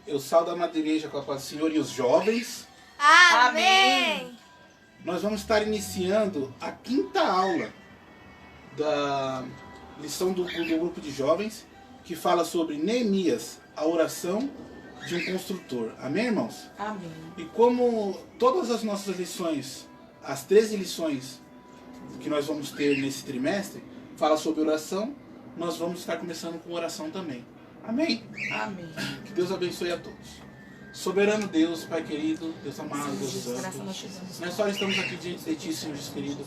Eu saldo a amada igreja com a paz do Senhor e os jovens. Amém! Nós vamos estar iniciando a 5ª aula da lição do grupo de jovens, que fala sobre Neemias, a oração de um construtor. Amém, irmãos? Amém. E como todas as nossas lições, as 13 lições que nós vamos ter nesse trimestre, fala sobre oração, nós vamos estar começando com oração também. Amém? Amém. Que Deus abençoe a todos. Soberano Deus, Pai querido, Deus amado, Deus santo, nós só estamos aqui diante de Ti, Senhor Jesus querido,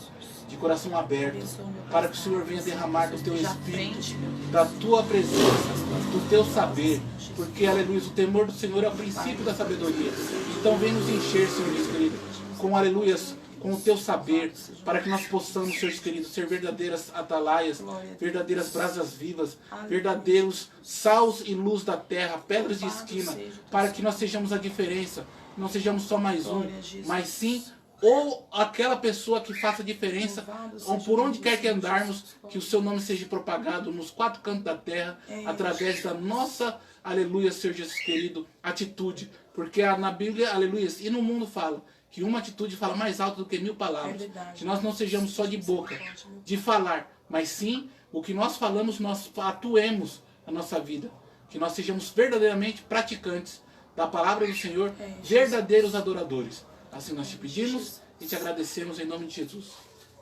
de coração aberto, para que o Senhor venha derramar do Teu Espírito, da Tua presença, do Teu saber, porque, aleluia, o temor do Senhor é o princípio da sabedoria. Então vem nos encher, Senhor Jesus querido, com, aleluia, com o Teu saber, para que nós possamos, Senhor Jesus querido, ser verdadeiras atalaias, verdadeiras brasas vivas, verdadeiros sals e luz da terra, pedras de esquina, para que nós sejamos a diferença, não sejamos só mais um, mas sim ou aquela pessoa que faça diferença, ou por onde quer que andarmos, que o Seu nome seja propagado nos 4 cantos da terra, através da nossa, aleluia, Senhor Jesus querido, atitude, porque na Bíblia, aleluia, e no mundo fala que uma atitude fala mais alto do que 1000 palavras. Que nós não sejamos só de boca, de falar, mas sim, o que nós falamos, nós atuemos na nossa vida. Que nós sejamos verdadeiramente praticantes da palavra do Senhor, verdadeiros adoradores. Assim nós te pedimos e te agradecemos em nome de Jesus.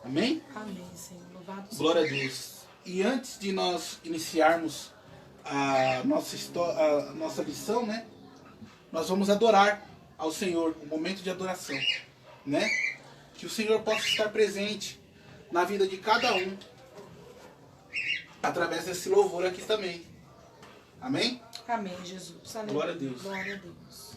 Amém? Amém, Senhor. Louvado seja. Glória a Deus. E antes de nós iniciarmos a nossa lição, né? Nós vamos adorar ao Senhor, um momento de adoração, né? Que o Senhor possa estar presente na vida de cada um, através desse louvor aqui também. Amém? Amém, Jesus. Aleluia. Glória a Deus. Glória a Deus.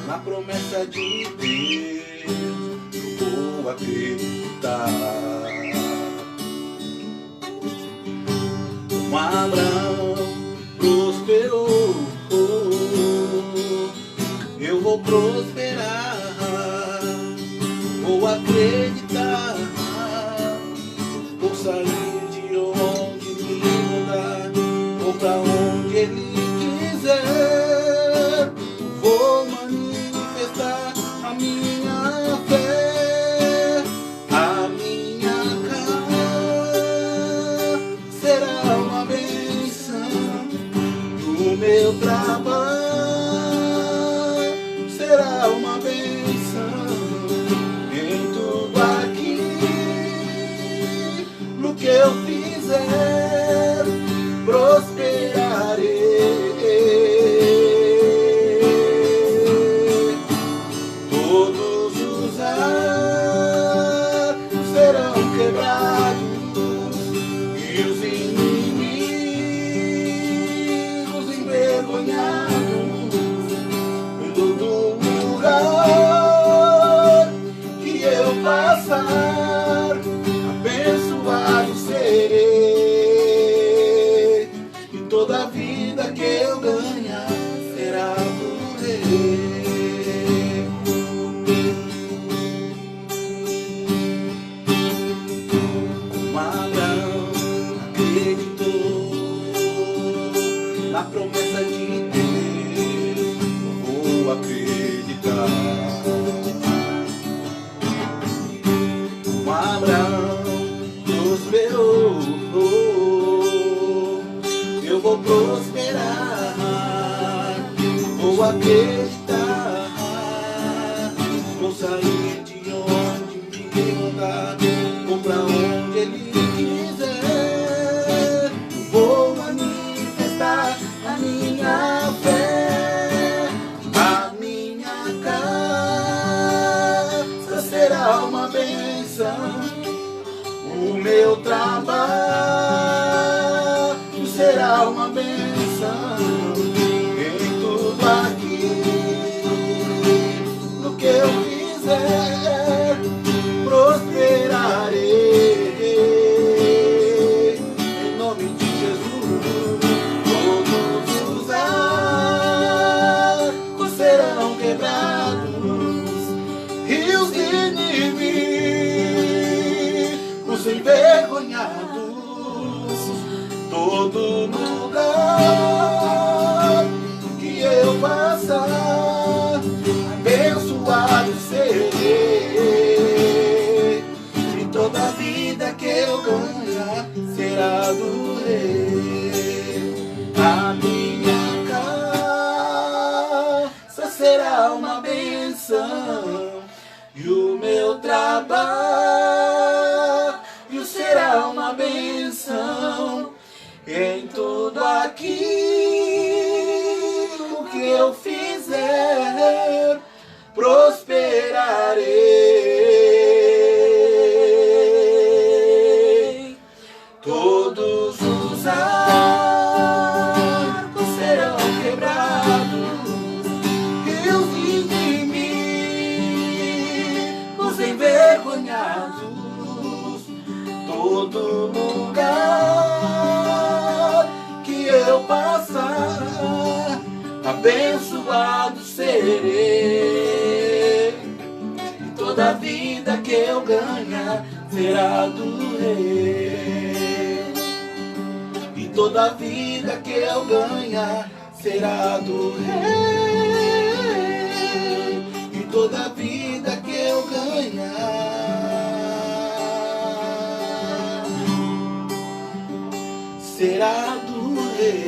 Na promessa de Deus, eu vou acreditar. Como Abraão prosperou, eu vou prosperar. Vou acreditar, vou sair de onde me mandar, vou pra onde Ele quiser. Vou manifestar a minha fé, a minha casa será uma bênção. O meu trabalho será uma bênção. Em tudo aqui, no que eu fizer, prosperarei. Todos os arcos serão quebrados e os inimigos envergonhados. Em todo lugar que eu passar, abençoado serei. E toda a vida que eu ganhar será por Ele. Na promessa de Deus, vou acreditar. Como Abraão prosperou, eu vou prosperar. Vou acreditar, vou sair de onde me mandar, vou pra onde Ele quiser. Vou manifestar a minha fé, a minha casa será uma bênção. O meu trabalho será uma bênção. Em tudo aqui, no que envergonhados. Todo lugar que eu passar, abençoado serei, e toda vida que eu ganhar será do Rei. A minha casa será uma bênção, e o meu trabalho será uma bênção. Em tudo aquilo que eu fizer, prosperarei. Todos os arcos serão quebrados, e os inimigos envergonhados. Todo lugar que eu passar, abençoado serei, e toda vida que eu ganhar será do Rei, e toda vida que eu ganhar será do Rei, e toda vida que eu ganhar será do Rei.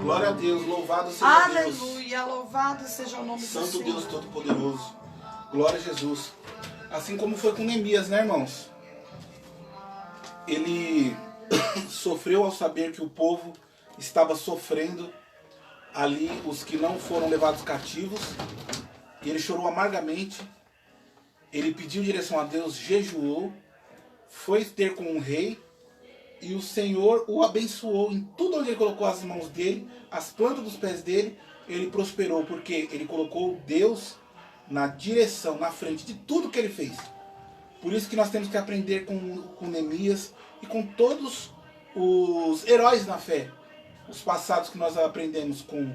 Glória a Deus, louvado seja Deus. Aleluia, louvado seja o nome do Senhor. Santo Deus Todo-Poderoso. Glória a Jesus. Assim como foi com Neemias, né, irmãos? Ele sofreu ao saber que o povo estava sofrendo ali, os que não foram levados cativos. E ele chorou amargamente. Ele pediu direção a Deus, jejuou, foi ter com o rei, e o Senhor o abençoou em tudo onde ele colocou as mãos dele, as plantas dos pés dele, ele prosperou, porque ele colocou Deus na direção, na frente de tudo que ele fez. Por isso que nós temos que aprender com Neemias e com todos os heróis na fé. Os passados que nós aprendemos com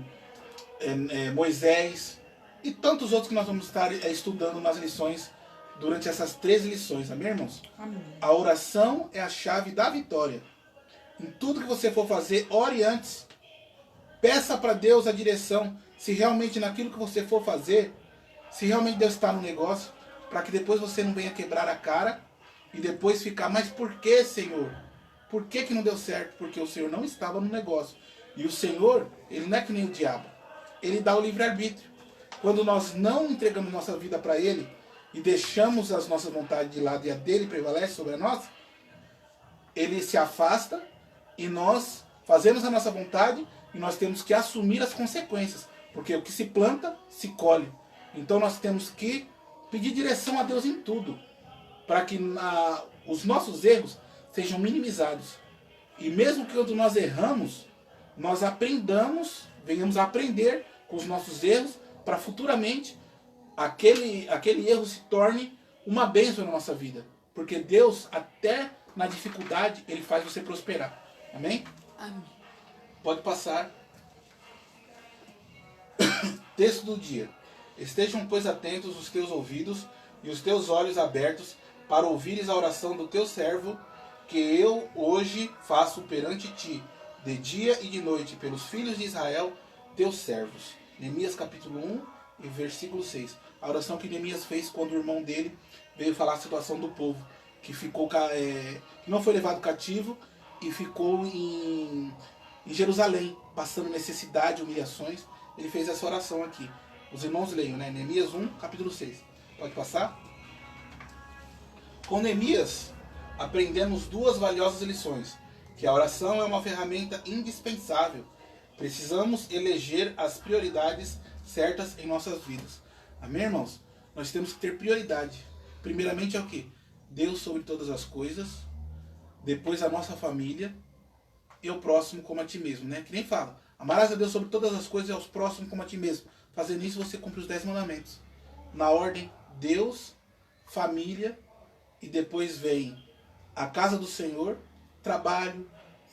Moisés e tantos outros que nós vamos estar estudando nas lições durante essas 13 lições, amém, irmãos? Amém. A oração é a chave da vitória. Em tudo que você for fazer, ore antes. Peça para Deus a direção, se realmente naquilo que você for fazer, se realmente Deus está no negócio, para que depois você não venha quebrar a cara e depois ficar, mas por que, Senhor? Por que não deu certo? Porque o Senhor não estava no negócio. E o Senhor, ele não é que nem o diabo. Ele dá o livre-arbítrio. Quando nós não entregamos nossa vida para ele, e deixamos as nossas vontades de lado e a dele prevalece sobre a nossa, ele se afasta e nós fazemos a nossa vontade e nós temos que assumir as consequências. Porque o que se planta, se colhe. Então nós temos que pedir direção a Deus em tudo, para que os nossos erros sejam minimizados. E mesmo que quando nós erramos, nós aprendamos, venhamos a aprender com os nossos erros, para futuramente aquele erro se torne uma bênção na nossa vida. Porque Deus, até na dificuldade, ele faz você prosperar. Amém? Amém. Pode passar. Texto do dia. Estejam, pois, atentos os teus ouvidos e os teus olhos abertos para ouvires a oração do teu servo, que eu hoje faço perante ti, de dia e de noite, pelos filhos de Israel, teus servos. Neemias capítulo 1 e versículo 6. A oração que Neemias fez quando o irmão dele veio falar a situação do povo, que ficou, que não foi levado cativo e ficou em Jerusalém, passando necessidade, humilhações. Ele fez essa oração aqui. Os irmãos leiam, né? Neemias 1, capítulo 6. Pode passar? Com Neemias, aprendemos duas valiosas lições. Que a oração é uma ferramenta indispensável. Precisamos eleger as prioridades certas em nossas vidas. Amém, irmãos? Nós temos que ter prioridade. Primeiramente é o quê? Deus sobre todas as coisas. Depois a nossa família. E o próximo como a ti mesmo, né? Que nem fala. Amarás a Deus sobre todas as coisas e aos próximos como a ti mesmo. Fazendo isso você cumpre os 10 mandamentos. Na ordem, Deus, família, e depois vem a casa do Senhor, trabalho,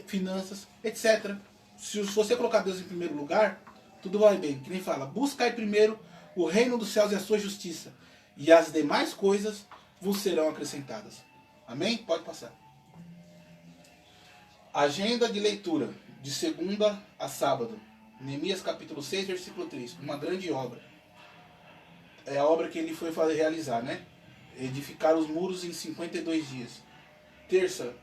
finanças, etc. Se você colocar Deus em primeiro lugar, tudo vai bem. Que nem fala, buscai primeiro o reino dos céus e a sua justiça. e as demais coisas vos serão acrescentadas. Amém? Pode passar. Agenda de leitura, de segunda a sábado. Neemias capítulo 6, versículo 3. Uma grande obra. É a obra que ele foi realizar, né? Edificar os muros em 52 dias. Terça,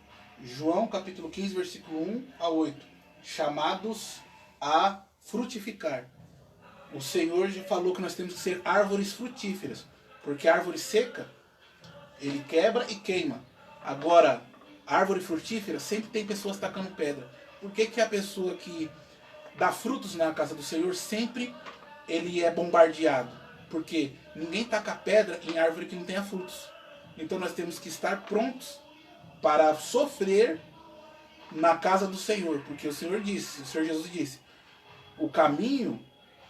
João capítulo 15, versículo 1 a 8. Chamados a frutificar. O Senhor já falou que nós temos que ser árvores frutíferas. Porque a árvore seca, ele quebra e queima. Agora, árvore frutífera, sempre tem pessoas tacando pedra. Por que que a pessoa que dá frutos na casa do Senhor, sempre ele é bombardeado? Porque ninguém taca pedra em árvore que não tenha frutos. Então nós temos que estar prontos para sofrer na casa do Senhor. Porque o Senhor disse, o Senhor Jesus disse, o caminho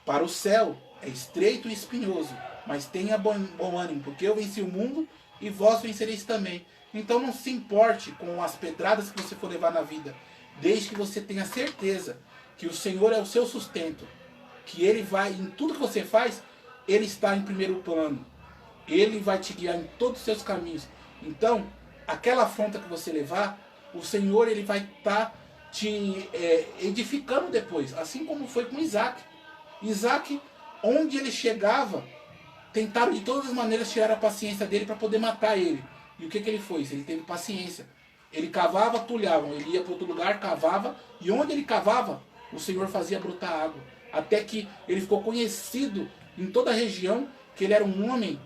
para o céu é estreito e espinhoso, mas tenha bom ânimo, porque eu venci o mundo e vós vencereis também. Então não se importe com as pedradas que você for levar na vida, desde que você tenha certeza que o Senhor é o seu sustento, que Ele vai, em tudo que você faz, Ele está em primeiro plano. Ele vai te guiar em todos os seus caminhos. Então, aquela afronta que você levar, o Senhor ele vai estar te edificando depois. Assim como foi com Isaac. Isaac, onde ele chegava, tentaram de todas as maneiras tirar a paciência dele para poder matar ele. E o que ele fez? Ele teve paciência. Ele cavava, tulhavam. Ele ia para outro lugar, cavava. E onde ele cavava, o Senhor fazia brotar água. Até que ele ficou conhecido em toda a região que ele era um homem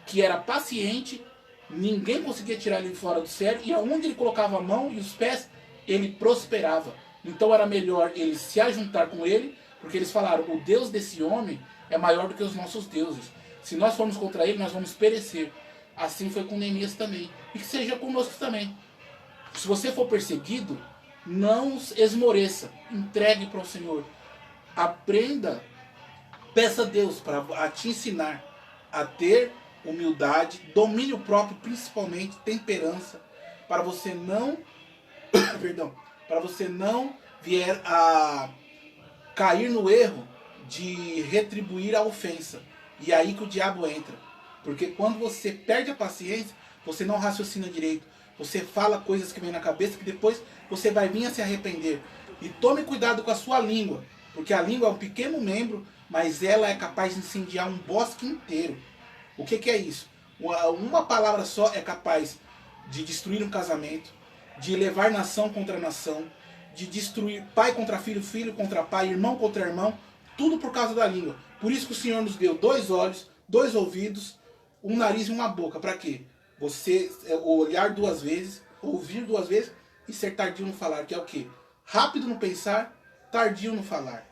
que era paciente. Ninguém conseguia tirar ele fora do sério. E aonde ele colocava a mão e os pés, ele prosperava. Então era melhor ele se ajuntar com ele. Porque eles falaram, o Deus desse homem é maior do que os nossos deuses. Se nós formos contra ele, nós vamos perecer. Assim foi com Neemias também. E que seja conosco também. Se você for perseguido, não esmoreça. Entregue para o Senhor. Aprenda. Peça a Deus para te ensinar a ter humildade, domínio próprio, principalmente temperança, para você não, para você não vier a cair no erro de retribuir a ofensa. E aí que o diabo entra. Porque quando você perde a paciência, você não raciocina direito. Você fala coisas que vem na cabeça que depois você vai vir a se arrepender. E tome cuidado com a sua língua. Porque a língua é um pequeno membro, mas ela é capaz de incendiar um bosque inteiro. O que é isso? Uma palavra só é capaz de destruir um casamento, de levar nação contra nação, de destruir pai contra filho, filho contra pai, irmão contra irmão, tudo por causa da língua. Por isso que o Senhor nos deu 2 olhos, 2 ouvidos, um nariz e uma boca. Para quê? Você olhar 2 vezes, ouvir 2 vezes e ser tardio no falar, que é o quê? Rápido no pensar, tardio no falar.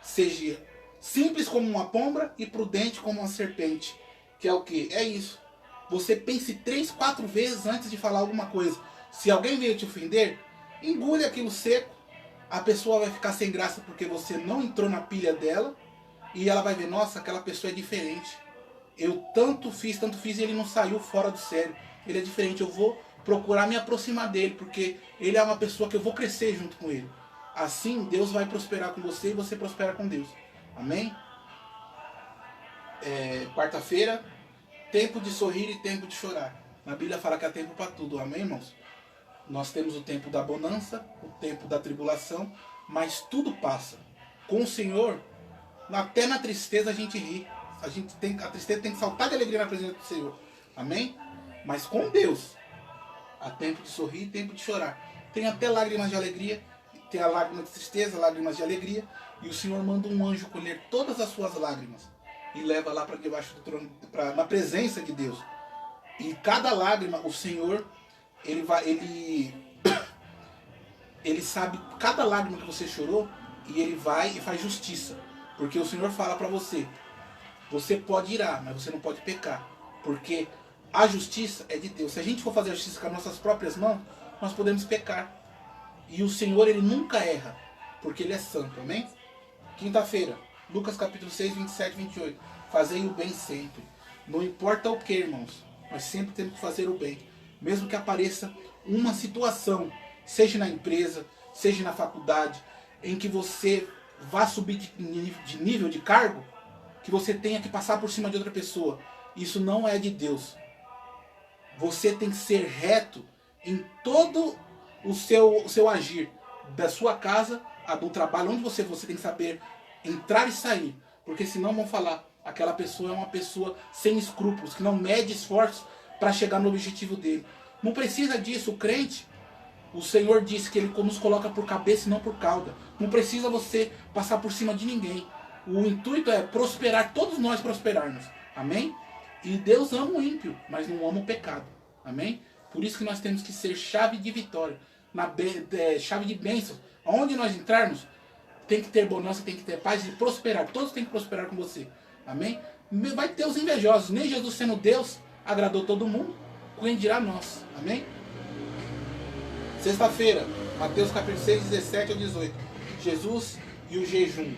Seja simples como uma pomba e prudente como uma serpente. Que é o quê? É isso. Você pense 3, 4 vezes antes de falar alguma coisa. Se alguém veio te ofender, engule aquilo seco. A pessoa vai ficar sem graça porque você não entrou na pilha dela. E ela vai ver, nossa, aquela pessoa é diferente. Eu tanto fiz e ele não saiu fora do sério. Ele é diferente, eu vou procurar me aproximar dele, porque ele é uma pessoa que eu vou crescer junto com ele. Assim, Deus vai prosperar com você e você prospera com Deus. Amém? Quarta-feira, tempo de sorrir e tempo de chorar. Na Bíblia fala que há tempo para tudo, amém, irmãos? Nós temos o tempo da bonança, o tempo da tribulação, mas tudo passa. Com o Senhor, até na tristeza a gente ri. A tristeza tem que saltar de alegria na presença do Senhor. Amém? Mas com Deus, há tempo de sorrir e tempo de chorar. Tem até lágrimas de alegria, tem a lágrima de tristeza, lágrimas de alegria. E o Senhor manda um anjo colher todas as suas lágrimas e leva lá para debaixo do trono, na presença de Deus. E cada lágrima, o Senhor, ele sabe cada lágrima que você chorou e ele vai e faz justiça. Porque o Senhor fala para você, você pode irar, mas você não pode pecar. Porque a justiça é de Deus. Se a gente for fazer a justiça com as nossas próprias mãos, nós podemos pecar. E o Senhor, ele nunca erra, porque ele é santo, amém? Quinta-feira, Lucas capítulo 6, 27 e 28. Fazei o bem sempre. Não importa o que, irmãos, nós sempre temos que fazer o bem. Mesmo que apareça uma situação, seja na empresa, seja na faculdade, em que você vá subir de nível de cargo, que você tenha que passar por cima de outra pessoa. isso não é de Deus. Você tem que ser reto em todo o seu agir, da sua casa, a do trabalho, onde você tem que saber entrar e sair, porque senão vão falar, aquela pessoa é uma pessoa sem escrúpulos, que não mede esforços para chegar no objetivo dele. Não precisa disso, o crente, o Senhor disse que Ele nos coloca por cabeça e não por cauda. Não precisa você passar por cima de ninguém. O intuito é prosperar, todos nós prosperarmos. Amém? E Deus ama o ímpio, mas não ama o pecado. Amém? Por isso que nós temos que ser chave de vitória, chave de bênção. Onde nós entrarmos, tem que ter bonança, tem que ter paz e prosperar. Todos têm que prosperar com você. Amém? Vai ter os invejosos. Nem Jesus sendo Deus agradou todo mundo. Quem dirá nós? Amém? Sexta-feira, Mateus capítulo 6, 17 ao 18. Jesus e o jejum.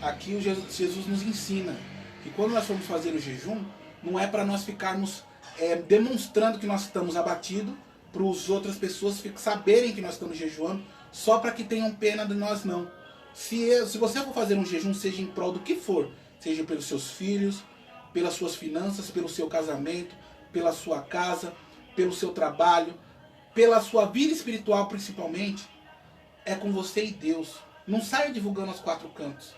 Aqui Jesus nos ensina que quando nós formos fazer o jejum, não é para nós ficarmos demonstrando que nós estamos abatidos, para as outras pessoas saberem que nós estamos jejuando, só para que tenham pena de nós, não. Se você for fazer um jejum, seja em prol do que for, seja pelos seus filhos, pelas suas finanças, pelo seu casamento, pela sua casa, pelo seu trabalho, pela sua vida espiritual principalmente, é com você e Deus. Não saia divulgando aos quatro cantos,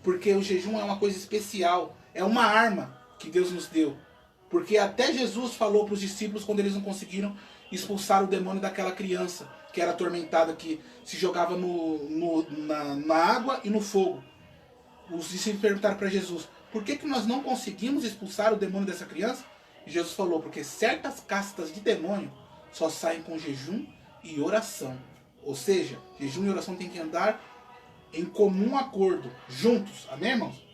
porque o jejum é uma coisa especial, é uma arma que Deus nos deu. Porque até Jesus falou para os discípulos quando eles não conseguiram expulsar o demônio daquela criança que era atormentada, que se jogava na água e no fogo. Os discípulos perguntaram para Jesus, por que nós não conseguimos expulsar o demônio dessa criança? E Jesus falou, porque certas castas de demônio só saem com jejum e oração. Ou seja, jejum e oração tem que andar em comum acordo, juntos. Amém, irmãos?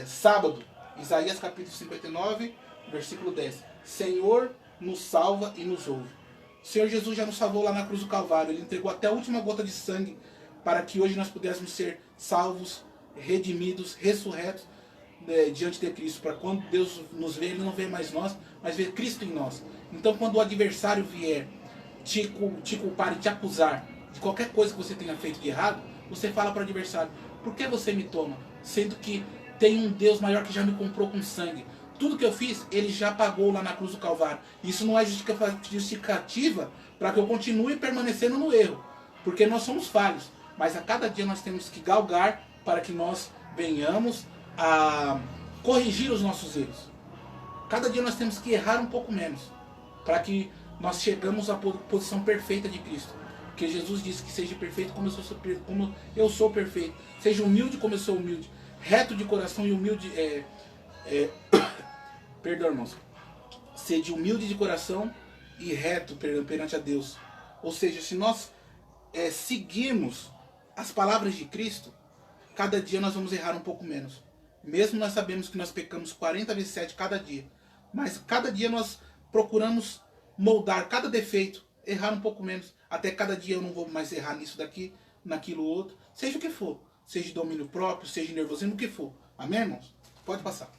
Sábado, Isaías capítulo 59, versículo 10. Senhor nos salva e nos ouve. O Senhor Jesus já nos salvou lá na cruz do Calvário. Ele entregou até a última gota de sangue para que hoje nós pudéssemos ser salvos, redimidos, ressurretos diante de Cristo. Para quando Deus nos vê, Ele não vê mais nós, mas vê Cristo em nós. Então quando o adversário vier te culpar e te acusar de qualquer coisa que você tenha feito de errado, você fala para o adversário, por que você me toma? Sendo que tem um Deus maior que já me comprou com sangue. Tudo que eu fiz, Ele já pagou lá na cruz do Calvário. Isso não é justificativa para que eu continue permanecendo no erro. Porque nós somos falhos. Mas a cada dia nós temos que galgar para que nós venhamos a corrigir os nossos erros. Cada dia nós temos que errar um pouco menos. Para que nós chegamos à posição perfeita de Cristo. Porque Jesus disse que seja perfeito como eu sou perfeito. Seja humilde como eu sou humilde. Reto de coração e humilde... Perdão, irmãos. Sede humilde de coração e reto perante a Deus. Ou seja, se nós seguirmos as palavras de Cristo, cada dia nós vamos errar um pouco menos. Mesmo nós sabemos que nós pecamos 40 vezes 7 cada dia. Mas cada dia nós procuramos moldar cada defeito, errar um pouco menos. Até cada dia eu não vou mais errar nisso daqui, naquilo outro. Seja o que for. Seja domínio próprio, seja nervosismo, o que for. Amém, irmãos? Pode passar.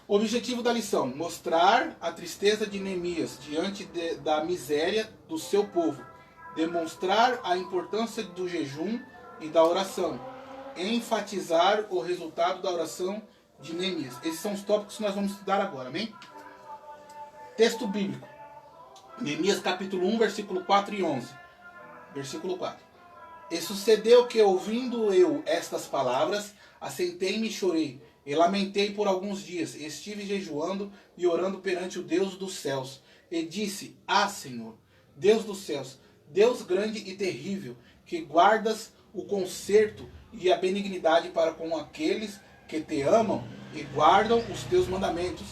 O objetivo da lição: mostrar a tristeza de Neemias diante da miséria do seu povo. Demonstrar a importância do jejum e da oração. Enfatizar o resultado da oração de Neemias. Esses são os tópicos que nós vamos estudar agora, amém? Texto bíblico. Neemias capítulo 1, versículo 4 e 11. Versículo 4. E sucedeu que, ouvindo eu estas palavras, assentei-me e chorei, e lamentei por alguns dias, e estive jejuando e orando perante o Deus dos céus. E disse, Senhor, Deus dos céus, Deus grande e terrível, que guardas o conserto e a benignidade para com aqueles que te amam e guardam os teus mandamentos.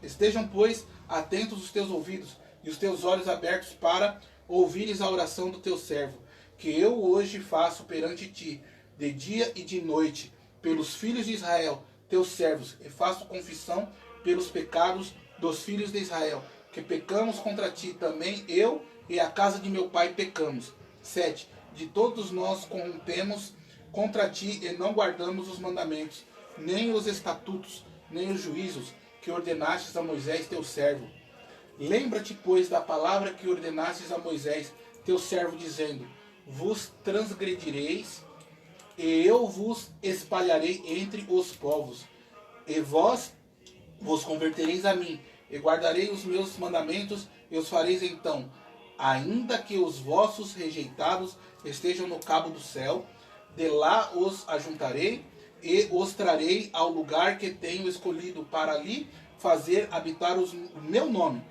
Estejam, pois, atentos os teus ouvidos e os teus olhos abertos para ouvires a oração do teu servo, que eu hoje faço perante ti, de dia e de noite, pelos filhos de Israel, teus servos, e faço confissão pelos pecados dos filhos de Israel, que pecamos contra ti, também eu e a casa de meu pai pecamos. 7. De todos nós corrompemos contra ti e não guardamos os mandamentos, nem os estatutos, nem os juízos que ordenastes a Moisés teu servo. Lembra-te, pois, da palavra que ordenastes a Moisés teu servo, dizendo, vos transgredireis e eu vos espalharei entre os povos, e vós vos convertereis a mim, e guardarei os meus mandamentos, e os fareis então, ainda que os vossos rejeitados estejam no cabo do céu, de lá os ajuntarei, e os trarei ao lugar que tenho escolhido para ali fazer habitar o meu nome.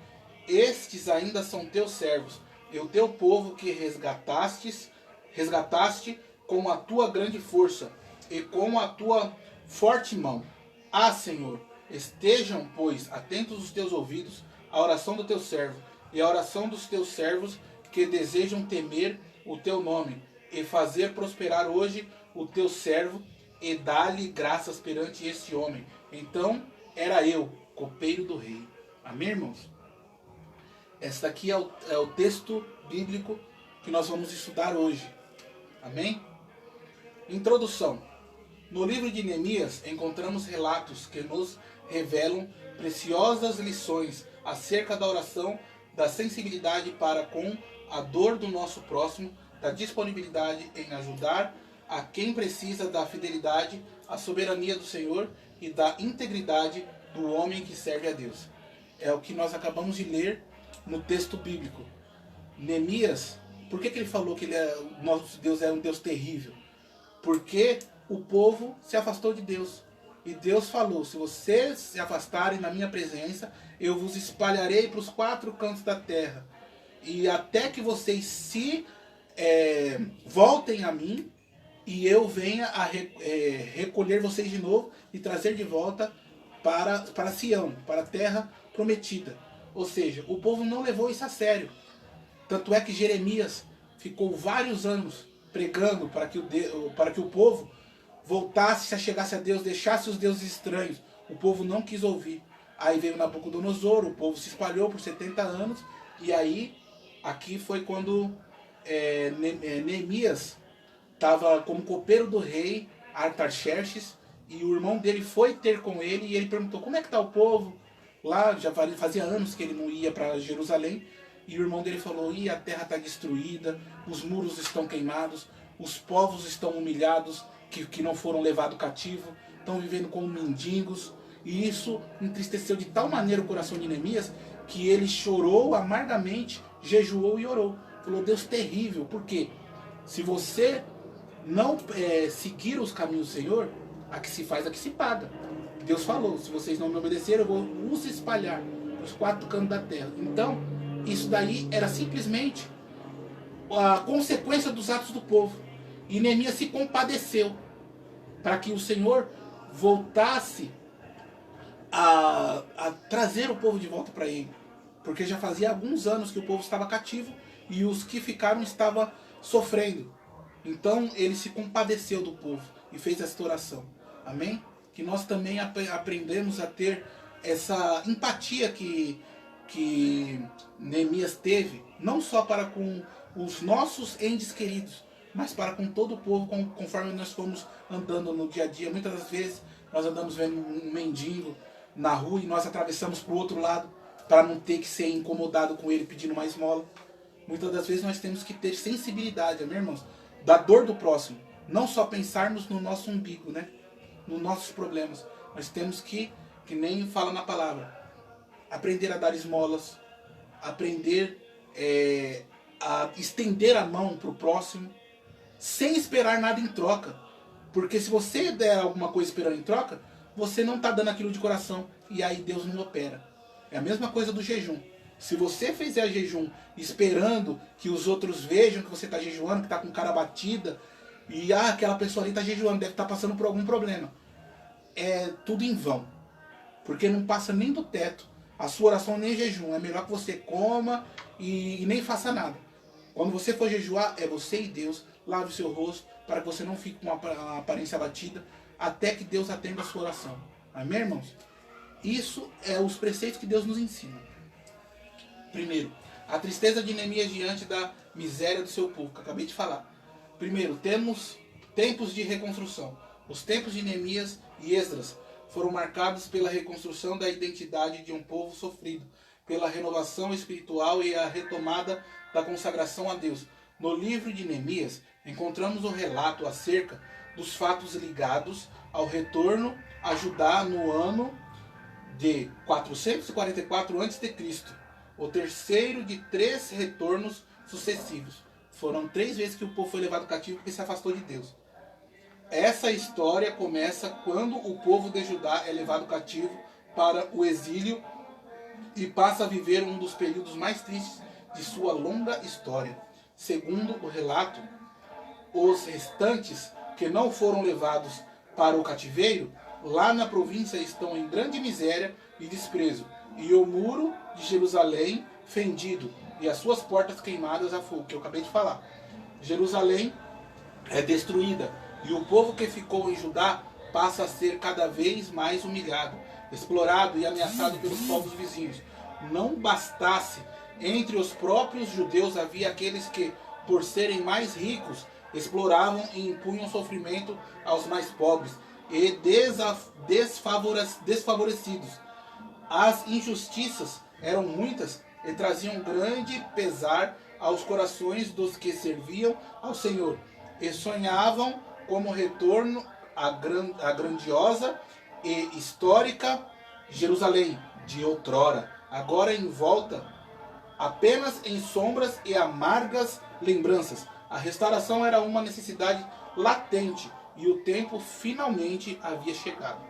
Estes ainda são teus servos, e o teu povo que resgataste com a tua grande força e com a tua forte mão. Ah, Senhor, estejam, pois, atentos os teus ouvidos à oração do teu servo e à oração dos teus servos que desejam temer o teu nome e fazer prosperar hoje o teu servo e dá-lhe graças perante este homem. Então era eu, copeiro do rei. Amém, irmãos? Esse aqui é o texto bíblico que nós vamos estudar hoje. Amém? Introdução. No livro de Neemias encontramos relatos que nos revelam preciosas lições acerca da oração, da sensibilidade para com a dor do nosso próximo, da disponibilidade em ajudar a quem precisa, da fidelidade à soberania do Senhor e da integridade do homem que serve a Deus. É o que nós acabamos de ler no texto bíblico. Neemias, por que ele falou que o nosso Deus é um Deus terrível? Porque o povo se afastou de Deus. E Deus falou, se vocês se afastarem da minha presença, eu vos espalharei para os 4 cantos da terra. E até que vocês se voltem a mim, e eu venha a recolher vocês de novo e trazer de volta para Sião, para a terra prometida. Ou seja, o povo não levou isso a sério. Tanto é que Jeremias ficou vários anos pregando para que o povo voltasse, se achegasse a Deus, deixasse os deuses estranhos. O povo não quis ouvir. Aí veio Nabucodonosor, o povo se espalhou por 70 anos. E aí, aqui foi quando Neemias estava como copeiro do rei Artaxerxes, e o irmão dele foi ter com ele, e ele perguntou, como é que está o povo? Lá já fazia anos que ele não ia para Jerusalém, e o irmão dele falou, a terra está destruída, os muros estão queimados, os povos estão humilhados, que não foram levados cativo, estão vivendo como mendigos, e isso entristeceu de tal maneira o coração de Neemias, que ele chorou amargamente, jejuou e orou. Falou, Deus terrível, por quê? Se você não seguir os caminhos do Senhor, a que se faz, a que se paga. Deus falou, se vocês não me obedecerem, eu vou os espalhar nos 4 cantos da terra. Então, isso daí era simplesmente a consequência dos atos do povo. E Neemias se compadeceu para que o Senhor voltasse a trazer o povo de volta para ele. Porque já fazia alguns anos que o povo estava cativo e os que ficaram estavam sofrendo. Então ele se compadeceu do povo e fez esta oração. Amém? Que nós também aprendemos a ter essa empatia que Neemias teve, não só para com os nossos entes queridos, mas para com todo o povo, conforme nós fomos andando no dia a dia. Muitas das vezes nós andamos vendo um mendigo na rua e nós atravessamos para o outro lado para não ter que ser incomodado com ele pedindo uma esmola. Muitas das vezes nós temos que ter sensibilidade, amém, irmãos? Da dor do próximo. Não só pensarmos no nosso umbigo, né? Nos nossos problemas. Nós temos que nem fala na palavra, aprender a dar esmolas, aprender a estender a mão para o próximo, sem esperar nada em troca. Porque se você der alguma coisa esperando em troca, você não está dando aquilo de coração, e aí Deus não opera. É a mesma coisa do jejum. Se você fizer jejum esperando que os outros vejam que você está jejuando, que está com cara batida, e aquela pessoa ali está jejuando, deve estar passando por algum problema, é tudo em vão. Porque não passa nem do teto. A sua oração nem é jejum. É melhor que você coma e nem faça nada. Quando você for jejuar, é você e Deus. Lave o seu rosto para que você não fique com uma aparência abatida, até que Deus atenda a sua oração. Amém, irmãos? Isso é os preceitos que Deus nos ensina. Primeiro, a tristeza de Neemias diante da miséria do seu povo, que eu acabei de falar. Primeiro, temos tempos de reconstrução. Os tempos de Neemias e Esdras foram marcados pela reconstrução da identidade de um povo sofrido, pela renovação espiritual e a retomada da consagração a Deus. No livro de Neemias, encontramos o relato acerca dos fatos ligados ao retorno a Judá no ano de 444 a.C., o terceiro de 3 retornos sucessivos. Foram 3 vezes que o povo foi levado cativo porque se afastou de Deus. Essa história começa quando o povo de Judá é levado cativo para o exílio e passa a viver um dos períodos mais tristes de sua longa história. Segundo o relato, os restantes que não foram levados para o cativeiro, lá na província estão em grande miséria e desprezo, e o muro de Jerusalém fendido, e as suas portas queimadas a fogo, que eu acabei de falar. Jerusalém é destruída, e o povo que ficou em Judá passa a ser cada vez mais humilhado, explorado e ameaçado pelos povos vizinhos. Não bastasse, entre os próprios judeus havia aqueles que, por serem mais ricos, exploravam e impunham sofrimento aos mais pobres e desfavorecidos. As injustiças eram muitas e traziam grande pesar aos corações dos que serviam ao Senhor e sonhavam como retorno à grandiosa e histórica Jerusalém de outrora, agora envolta apenas em sombras e amargas lembranças. A restauração era uma necessidade latente e o tempo finalmente havia chegado.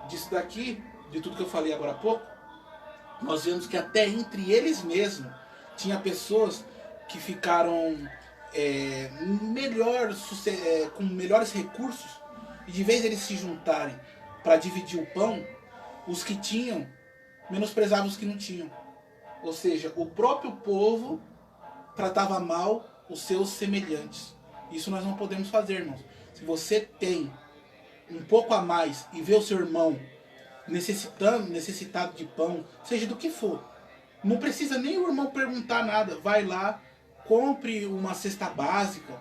Disso daqui, de tudo que eu falei agora há pouco, nós vemos que até entre eles mesmos tinha pessoas que ficaram com melhores recursos, e de vez eles se juntarem para dividir o pão, os que tinham menosprezavam os que não tinham. Ou seja, o próprio povo tratava mal os seus semelhantes. Isso nós não podemos fazer, irmãos. Se você tem um pouco a mais e vê o seu irmão necessitado de pão, seja do que for, não precisa nem o irmão perguntar nada. Vai lá, compre uma cesta básica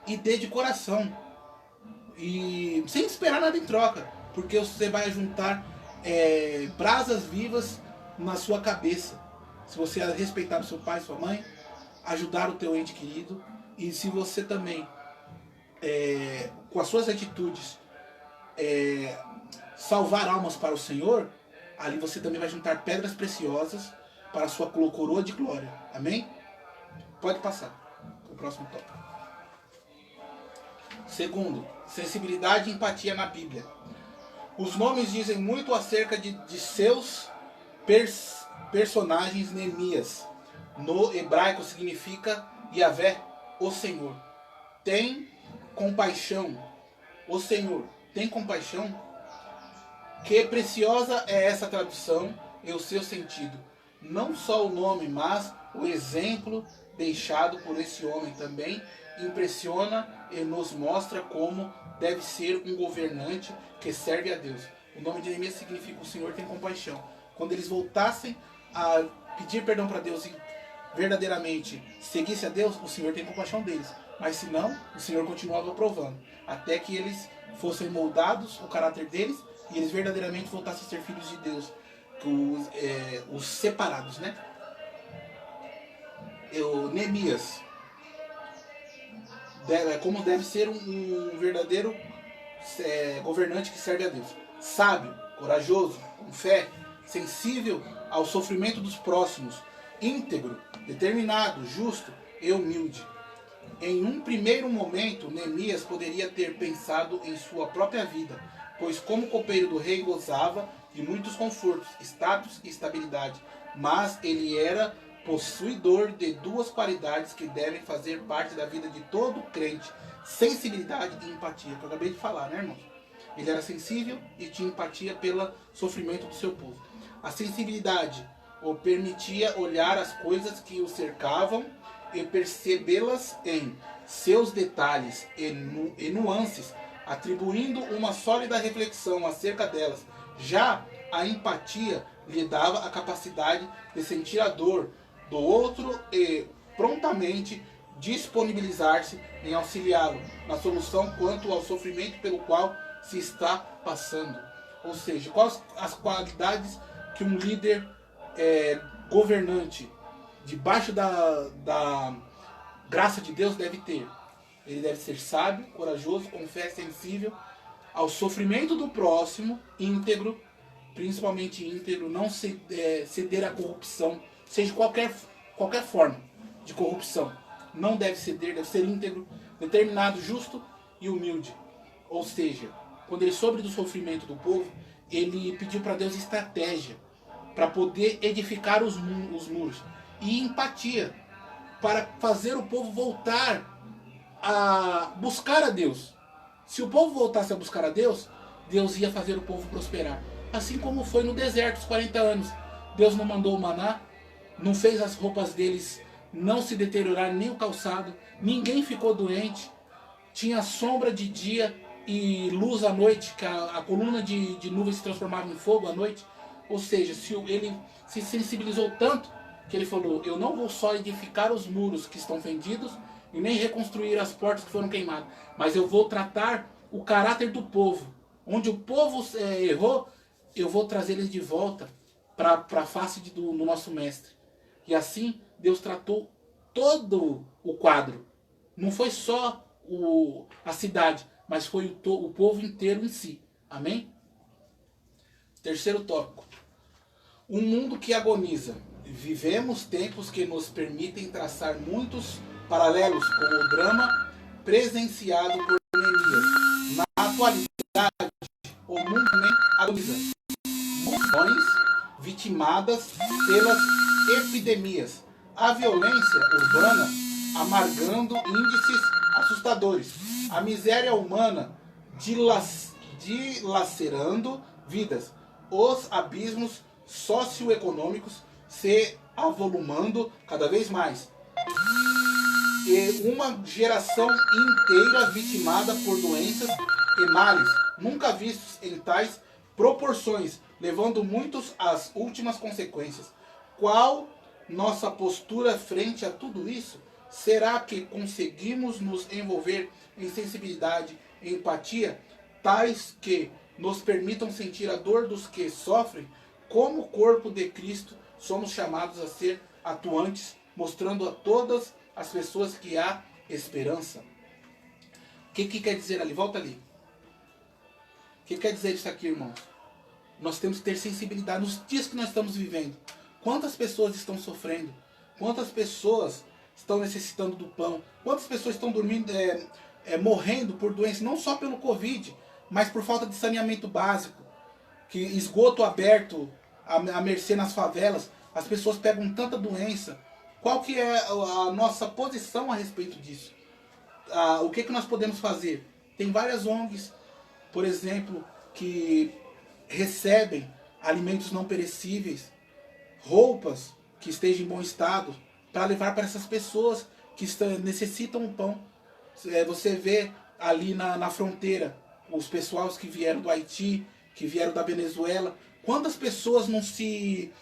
e dê de coração. E sem esperar nada em troca, porque você vai juntar brasas vivas na sua cabeça. Se você respeitar o seu pai, sua mãe, ajudar o teu ente querido, e se você também, com as suas atitudes, salvar almas para o Senhor, ali você também vai juntar pedras preciosas para a sua coroa de glória. Amém? Pode passar para o próximo tópico. Segundo, sensibilidade e empatia na Bíblia. Os nomes dizem muito acerca de seus personagens. Neemias, no hebraico, significa Yahvé, o Senhor. Tem compaixão. O Senhor tem compaixão. Que preciosa é essa tradução e o seu sentido. Não só o nome, mas o exemplo deixado por esse homem também impressiona e nos mostra como deve ser um governante que serve a Deus. O nome de Neemias significa o Senhor tem compaixão. Quando eles voltassem a pedir perdão para Deus e verdadeiramente seguisse a Deus, o Senhor tem compaixão deles. Mas se não, o Senhor continuava provando, até que eles fossem moldados, o caráter deles, e eles verdadeiramente voltassem a ser filhos de Deus, os separados, né? Neemias, como deve ser um verdadeiro governante que serve a Deus. Sábio, corajoso, com fé, sensível ao sofrimento dos próximos, íntegro, determinado, justo e humilde. Em um primeiro momento, Neemias poderia ter pensado em sua própria vida, pois como copeiro do rei gozava de muitos confortos, status e estabilidade, mas ele era possuidor de duas qualidades que devem fazer parte da vida de todo crente: sensibilidade e empatia, que eu acabei de falar, né, irmãos? Ele era sensível e tinha empatia pelo sofrimento do seu povo. A sensibilidade o permitia olhar as coisas que o cercavam e percebê-las em seus detalhes e nuances, atribuindo uma sólida reflexão acerca delas. Já a empatia lhe dava a capacidade de sentir a dor do outro e prontamente disponibilizar-se em auxiliá-lo na solução quanto ao sofrimento pelo qual se está passando. Ou seja, quais as qualidades que um líder governante, debaixo graça de Deus deve ter? Ele deve ser sábio, corajoso, com fé sensível ao sofrimento do próximo, íntegro, principalmente íntegro, não ceder à corrupção, seja qualquer forma de corrupção. Não deve ceder, deve ser íntegro, determinado, justo e humilde. Ou seja, quando ele soube do sofrimento do povo, ele pediu para Deus estratégia para poder edificar os muros e empatia para fazer o povo voltar a buscar a Deus. Se o povo voltasse a buscar a Deus, Deus ia fazer o povo prosperar. Assim como foi no deserto, os 40 anos. Deus não mandou o maná, não fez as roupas deles não se deteriorar, nem o calçado. Ninguém ficou doente. Tinha sombra de dia e luz à noite, que a coluna de nuvem se transformava em fogo à noite. Ou seja, ele se sensibilizou tanto que ele falou: eu não vou só edificar os muros que estão fendidos e nem reconstruir as portas que foram queimadas, mas eu vou tratar o caráter do povo. Onde o povo errou, eu vou trazer eles de volta para a face do nosso mestre. E assim Deus tratou todo o quadro. Não foi só a cidade, mas foi o povo inteiro em si. Amém? Terceiro tópico. Um mundo que agoniza. Vivemos tempos que nos permitem traçar muitos paralelos com o drama presenciado por Neemias. Na atualidade, o mundo também agoniza. Multidões vitimadas pelas epidemias. A violência urbana amargando índices assustadores. A miséria humana dilacerando vidas. Os abismos socioeconômicos se avolumando cada vez mais. E uma geração inteira vitimada por doenças e males nunca vistos em tais proporções, levando muitos às últimas consequências. Qual nossa postura frente a tudo isso? Será que conseguimos nos envolver em sensibilidade e empatia, tais que nos permitam sentir a dor dos que sofrem? Como corpo de Cristo, somos chamados a ser atuantes, mostrando a todas as pessoas que há esperança. O que quer dizer ali? Volta ali. O que quer dizer isso aqui, irmãos? Nós temos que ter sensibilidade nos dias que nós estamos vivendo. Quantas pessoas estão sofrendo? Quantas pessoas estão necessitando do pão? Quantas pessoas estão dormindo, morrendo por doença, não só pelo Covid, mas por falta de saneamento básico, que esgoto aberto à mercê nas favelas, as pessoas pegam tanta doença. Qual que é a nossa posição a respeito disso? O que nós podemos fazer? Tem várias ONGs, por exemplo, que recebem alimentos não perecíveis, roupas que estejam em bom estado, para levar para essas pessoas que necessitam o pão. Você vê ali na fronteira os pessoais que vieram do Haiti, que vieram da Venezuela. Quantas pessoas não se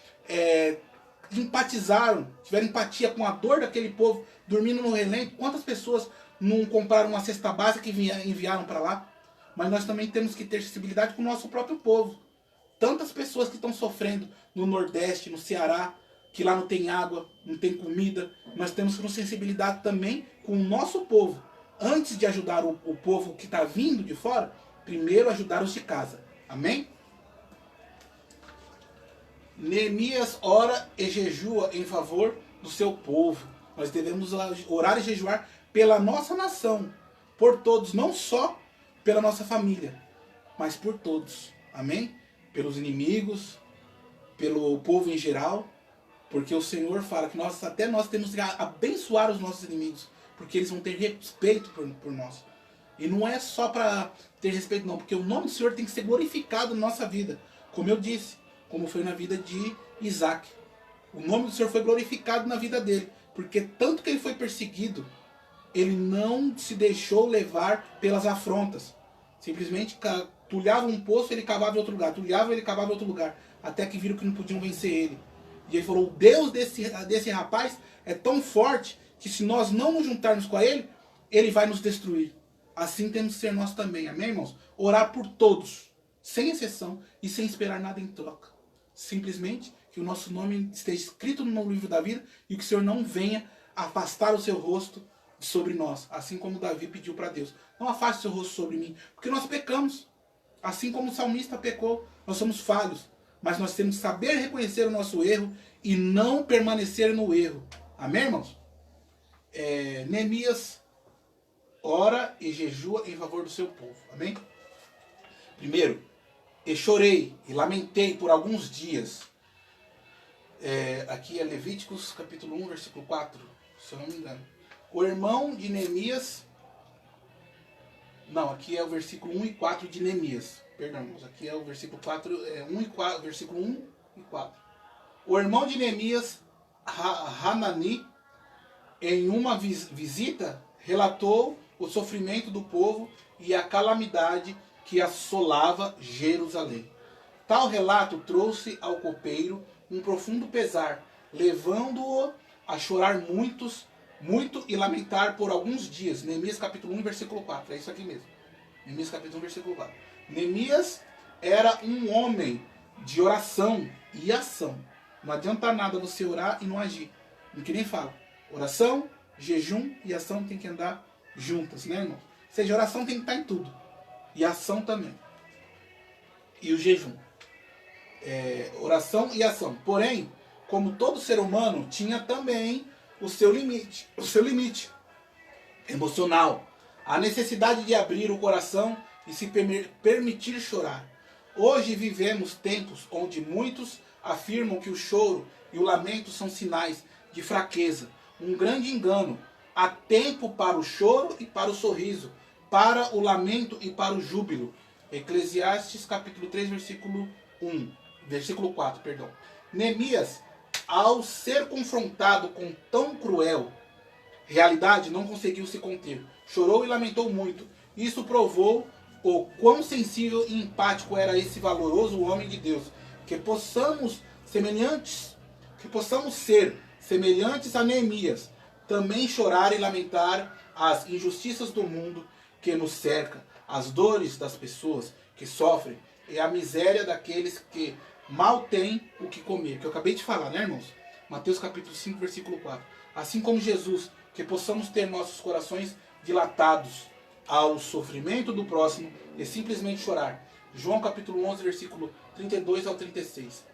empatizaram, tiveram empatia com a dor daquele povo, dormindo no relento? Quantas pessoas não compraram uma cesta básica e enviaram para lá? Mas nós também temos que ter sensibilidade com o nosso próprio povo. Tantas pessoas que estão sofrendo no Nordeste, no Ceará, que lá não tem água, não tem comida. Nós temos que ter sensibilidade também com o nosso povo. Antes de ajudar o povo que está vindo de fora, primeiro ajudar os de casa. Amém? Neemias ora e jejua em favor do seu povo. Nós devemos orar e jejuar pela nossa nação, por todos, não só pela nossa família, mas por todos. Amém? Pelos inimigos, pelo povo em geral, porque o Senhor fala que até nós temos que abençoar os nossos inimigos, porque eles vão ter respeito por nós. E não é só para ter respeito não, porque o nome do Senhor tem que ser glorificado na nossa vida, como eu disse, como foi na vida de Isaac. O nome do Senhor foi glorificado na vida dele, porque tanto que ele foi perseguido, ele não se deixou levar pelas afrontas. Simplesmente tulhava um poço, ele cavava em outro lugar, tulhava, ele cavava em outro lugar, até que viram que não podiam vencer ele. E ele falou: o Deus desse rapaz é tão forte que se nós não nos juntarmos com ele, ele vai nos destruir. Assim temos que ser nós também, amém, irmãos? Orar por todos, sem exceção e sem esperar nada em troca. Simplesmente que o nosso nome esteja escrito no livro da vida e que o Senhor não venha afastar o seu rosto sobre nós, assim como Davi pediu para Deus. Não afaste seu rosto sobre mim, porque nós pecamos. Assim como o salmista pecou, nós somos falhos. Mas nós temos que saber reconhecer o nosso erro e não permanecer no erro. Amém, irmãos? Neemias ora e jejua em favor do seu povo. Amém? Primeiro, e chorei e lamentei por alguns dias. Aqui é Levíticos capítulo 1, versículo 4, se eu não me engano. O irmão de Neemias... Não, aqui é o versículo 1 e 4 de Neemias. Perdão, irmãos, aqui é o versículo 4, 1 e 4, versículo 1 e 4. O irmão de Neemias, Hanani, em uma visita, relatou o sofrimento do povo e a calamidade que assolava Jerusalém. Tal relato trouxe ao copeiro um profundo pesar, levando-o a chorar muito e lamentar por alguns dias. Neemias capítulo 1, versículo 4. É isso aqui mesmo. Neemias capítulo 1, versículo 4. Neemias era um homem de oração e ação. Não adianta nada você orar e não agir. No que nem fala. Oração, jejum e ação tem que andar juntas, né, irmão? Ou seja, oração tem que estar em tudo. E ação também. E o jejum. Oração e ação. Porém, como todo ser humano, tinha também o seu limite emocional. A necessidade de abrir o coração e se permitir chorar. Hoje vivemos tempos onde muitos afirmam que o choro e o lamento são sinais de fraqueza. Um grande engano. Há tempo para o choro e para o sorriso, para o lamento e para o júbilo. Eclesiastes capítulo 3, versículo 4, perdão. Neemias, ao ser confrontado com tão cruel realidade, não conseguiu se conter. Chorou e lamentou muito. Isso provou o quão sensível e empático era esse valoroso homem de Deus. Que possamos ser semelhantes a Neemias, também chorar e lamentar as injustiças do mundo que nos cerca, as dores das pessoas que sofrem e a miséria daqueles que mal têm o que comer. Que eu acabei de falar, né, irmãos? Mateus capítulo 5, versículo 4. Assim como Jesus, que possamos ter nossos corações dilatados ao sofrimento do próximo e simplesmente chorar. João capítulo 11, versículo 32 ao 36.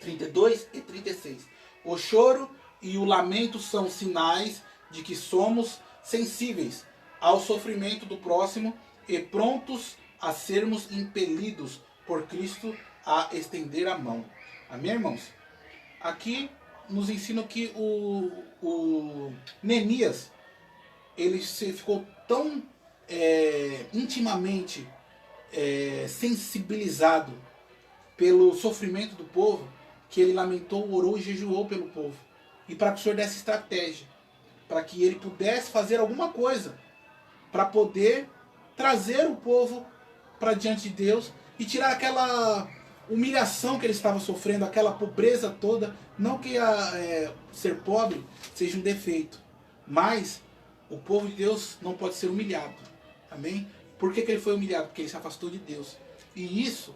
32 e 36. O choro e o lamento são sinais de que somos sensíveis ao sofrimento do próximo e prontos a sermos impelidos por Cristo a estender a mão. Amém, irmãos? Aqui nos ensina que o Neemias, ele ficou tão intimamente sensibilizado pelo sofrimento do povo, que ele lamentou, orou e jejuou pelo povo. E para que o Senhor desse estratégia, para que ele pudesse fazer alguma coisa, para poder trazer o povo para diante de Deus e tirar aquela humilhação que ele estava sofrendo, aquela pobreza toda. Não que ser pobre seja um defeito, mas o povo de Deus não pode ser humilhado. Amém? Por que ele foi humilhado? Porque ele se afastou de Deus. E isso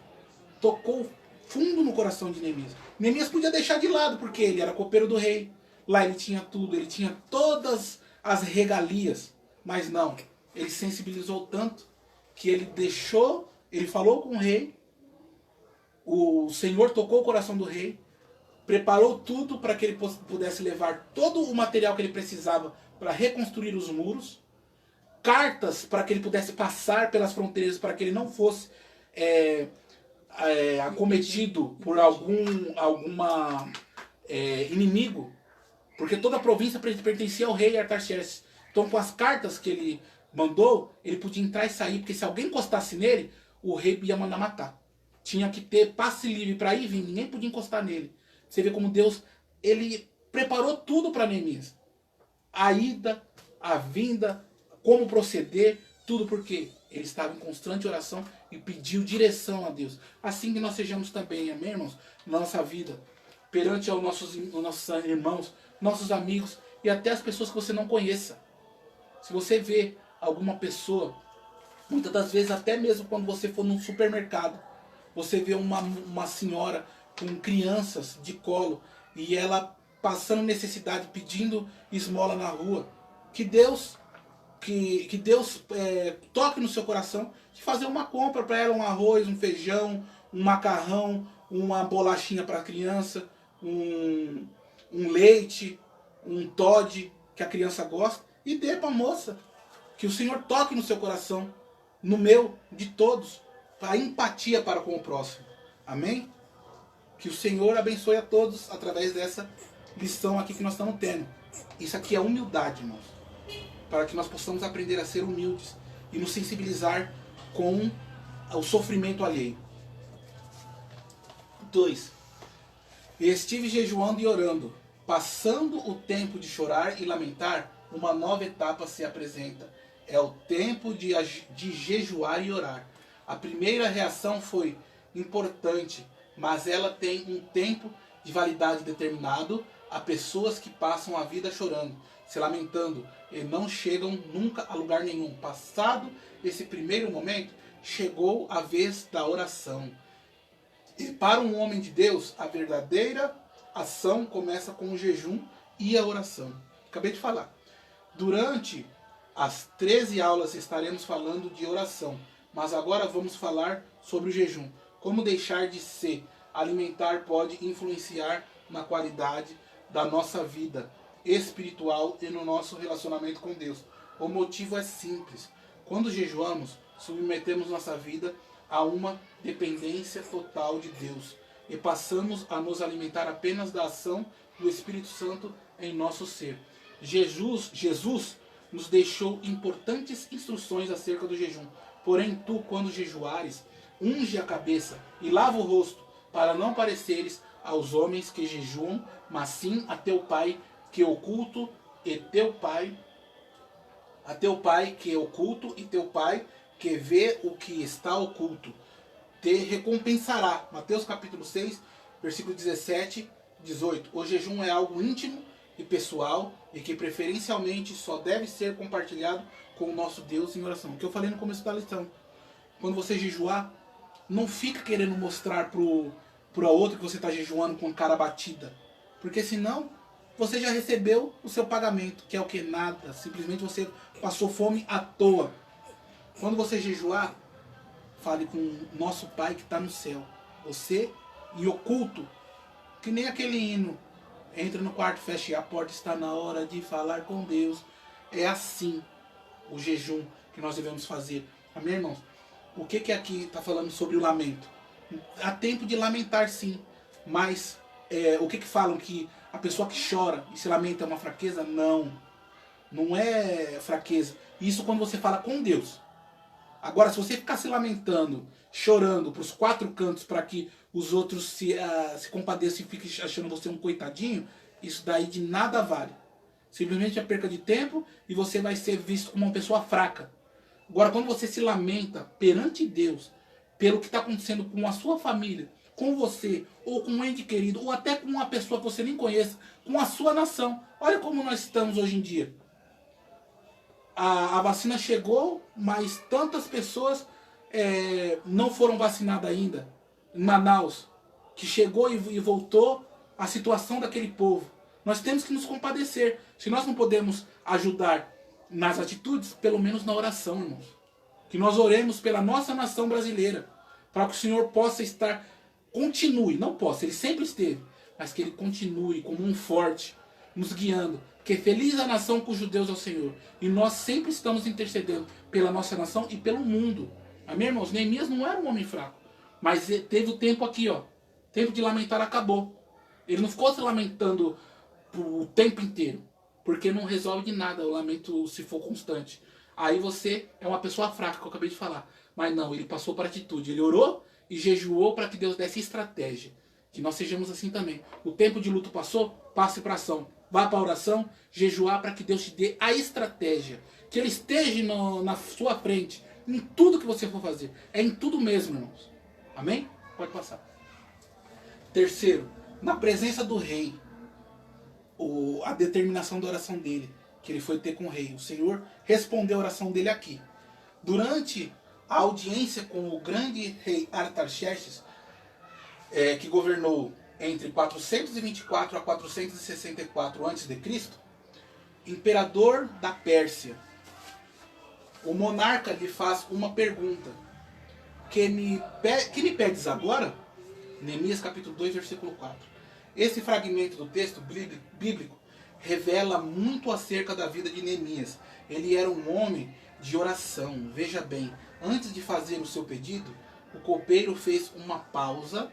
tocou fundo no coração de Neemias. Neemias podia deixar de lado, porque ele era copeiro do rei. Lá ele tinha tudo, ele tinha todas as regalias. Mas não, ele sensibilizou tanto que ele deixou, ele falou com o rei, o Senhor tocou o coração do rei, preparou tudo para que ele pudesse levar todo o material que ele precisava para reconstruir os muros, cartas para que ele pudesse passar pelas fronteiras, para que ele não fosse acometido por alguma inimigo, porque toda a província pertencia ao rei Artaxerxes. Então, com as cartas que ele mandou, ele podia entrar e sair, porque se alguém encostasse nele, o rei ia mandar matar. Tinha que ter passe livre para ir e vir, ninguém podia encostar nele. Você vê como Deus, ele preparou tudo para Neemias. A ida, a vinda, como proceder, tudo porque ele estava em constante oração e pediu direção a Deus. Assim que nós sejamos também, amém, irmãos, na nossa vida, perante aos nossos irmãos, nossos amigos e até as pessoas que você não conheça. Se você vê alguma pessoa, muitas das vezes até mesmo quando você for num supermercado, você vê uma senhora com crianças de colo e ela passando necessidade, pedindo esmola na rua. que Deus toque no seu coração de fazer uma compra para ela, um arroz, um feijão, um macarrão, uma bolachinha para a criança, um leite, um Toddy que a criança gosta, e dê para a moça. Que o Senhor toque no seu coração, no meu, de todos, a empatia para com o próximo. Amém? Que o Senhor abençoe a todos através dessa lição aqui que nós estamos tendo. Isso aqui é humildade, irmãos. Para que nós possamos aprender a ser humildes e nos sensibilizar com o sofrimento alheio. 2. Estive jejuando e orando. Passando o tempo de chorar e lamentar, uma nova etapa se apresenta. É o tempo de jejuar e orar. A primeira reação foi importante, mas ela tem um tempo de validade determinado. Há pessoas que passam a vida chorando, se lamentando e não chegam nunca a lugar nenhum. Passado esse primeiro momento, chegou a vez da oração. E para um homem de Deus, a verdadeira ação começa com o jejum e a oração. Acabei de falar. Durante as 13 aulas estaremos falando de oração, mas agora vamos falar sobre o jejum. Como deixar de se alimentar pode influenciar na qualidade da nossa vida espiritual e no nosso relacionamento com Deus. O motivo é simples. Quando jejuamos, submetemos nossa vida a uma dependência total de Deus e passamos a nos alimentar apenas da ação do Espírito Santo em nosso ser. Jesus nos deixou importantes instruções acerca do jejum. Porém, tu, quando jejuares, unge a cabeça e lava o rosto, para não pareceres aos homens que jejuam, mas sim a teu Pai que é oculto, e teu Pai que é oculto, e teu Pai que vê o que está oculto te recompensará. Mateus capítulo 6, versículo 17, 18. O jejum é algo íntimo e pessoal e que preferencialmente só deve ser compartilhado com o nosso Deus em oração. O que eu falei no começo da lição. Quando você jejuar, não fica querendo mostrar para outro que você está jejuando com cara batida. Porque senão você já recebeu o seu pagamento, que é o que? Nada. Simplesmente você passou fome à toa. Quando você jejuar, fale com o nosso Pai que está no céu. Você, em oculto, que nem aquele hino. Entra no quarto, feche a porta, está na hora de falar com Deus. É assim o jejum que nós devemos fazer. Amém, irmãos? O que aqui está falando sobre o lamento? Há tempo de lamentar, sim. Mas o que falam? Que a pessoa que chora e se lamenta é uma fraqueza? Não. Não é fraqueza. Isso quando você fala com Deus. Agora, se você ficar se lamentando, chorando para os 4 cantos para que os outros se compadeçam e fiquem achando você um coitadinho, isso daí de nada vale. Simplesmente é perca de tempo e você vai ser visto como uma pessoa fraca. Agora, quando você se lamenta perante Deus, pelo que está acontecendo com a sua família, com você, ou com um ente querido, ou até com uma pessoa que você nem conheça, com a sua nação. Olha como nós estamos hoje em dia. A vacina chegou, mas tantas pessoas não foram vacinadas ainda. Em Manaus, que chegou e voltou a situação daquele povo. Nós temos que nos compadecer. Se nós não podemos ajudar nas atitudes, pelo menos na oração, irmãos. Que nós oremos pela nossa nação brasileira, para que o Senhor possa continue, não possa, Ele sempre esteve, mas que Ele continue como um forte, nos guiando. Que feliz a nação cujo Deus é o Senhor. E nós sempre estamos intercedendo pela nossa nação e pelo mundo. Amém, irmãos? Neemias não era um homem fraco. Mas teve o tempo aqui, ó. Tempo de lamentar acabou. Ele não ficou se lamentando o tempo inteiro. Porque não resolve de nada o lamento se for constante. Aí você é uma pessoa fraca, que eu acabei de falar. Mas não, ele passou para a atitude. Ele orou e jejuou para que Deus desse estratégia. Que nós sejamos assim também. O tempo de luto passou, passe para ação. Vá para a oração, jejuar para que Deus te dê a estratégia. Que Ele esteja na sua frente, em tudo que você for fazer. É em tudo mesmo, irmãos. Amém? Pode passar. Terceiro, na presença do rei, a determinação da oração dele, que ele foi ter com o rei. O Senhor respondeu a oração dele aqui. Durante a audiência com o grande rei Artaxerxes, que governou entre 424 a 464 a.C., imperador da Pérsia. O monarca lhe faz uma pergunta. Que me pedes agora? Neemias capítulo 2, versículo 4. Esse fragmento do texto bíblico revela muito acerca da vida de Neemias. Ele era um homem de oração. Veja bem, antes de fazer o seu pedido, o copeiro fez uma pausa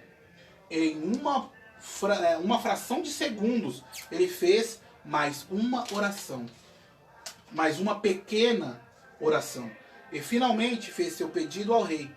em uma fração de segundos. Ele fez mais uma oração, mais uma pequena oração, e finalmente fez seu pedido ao rei.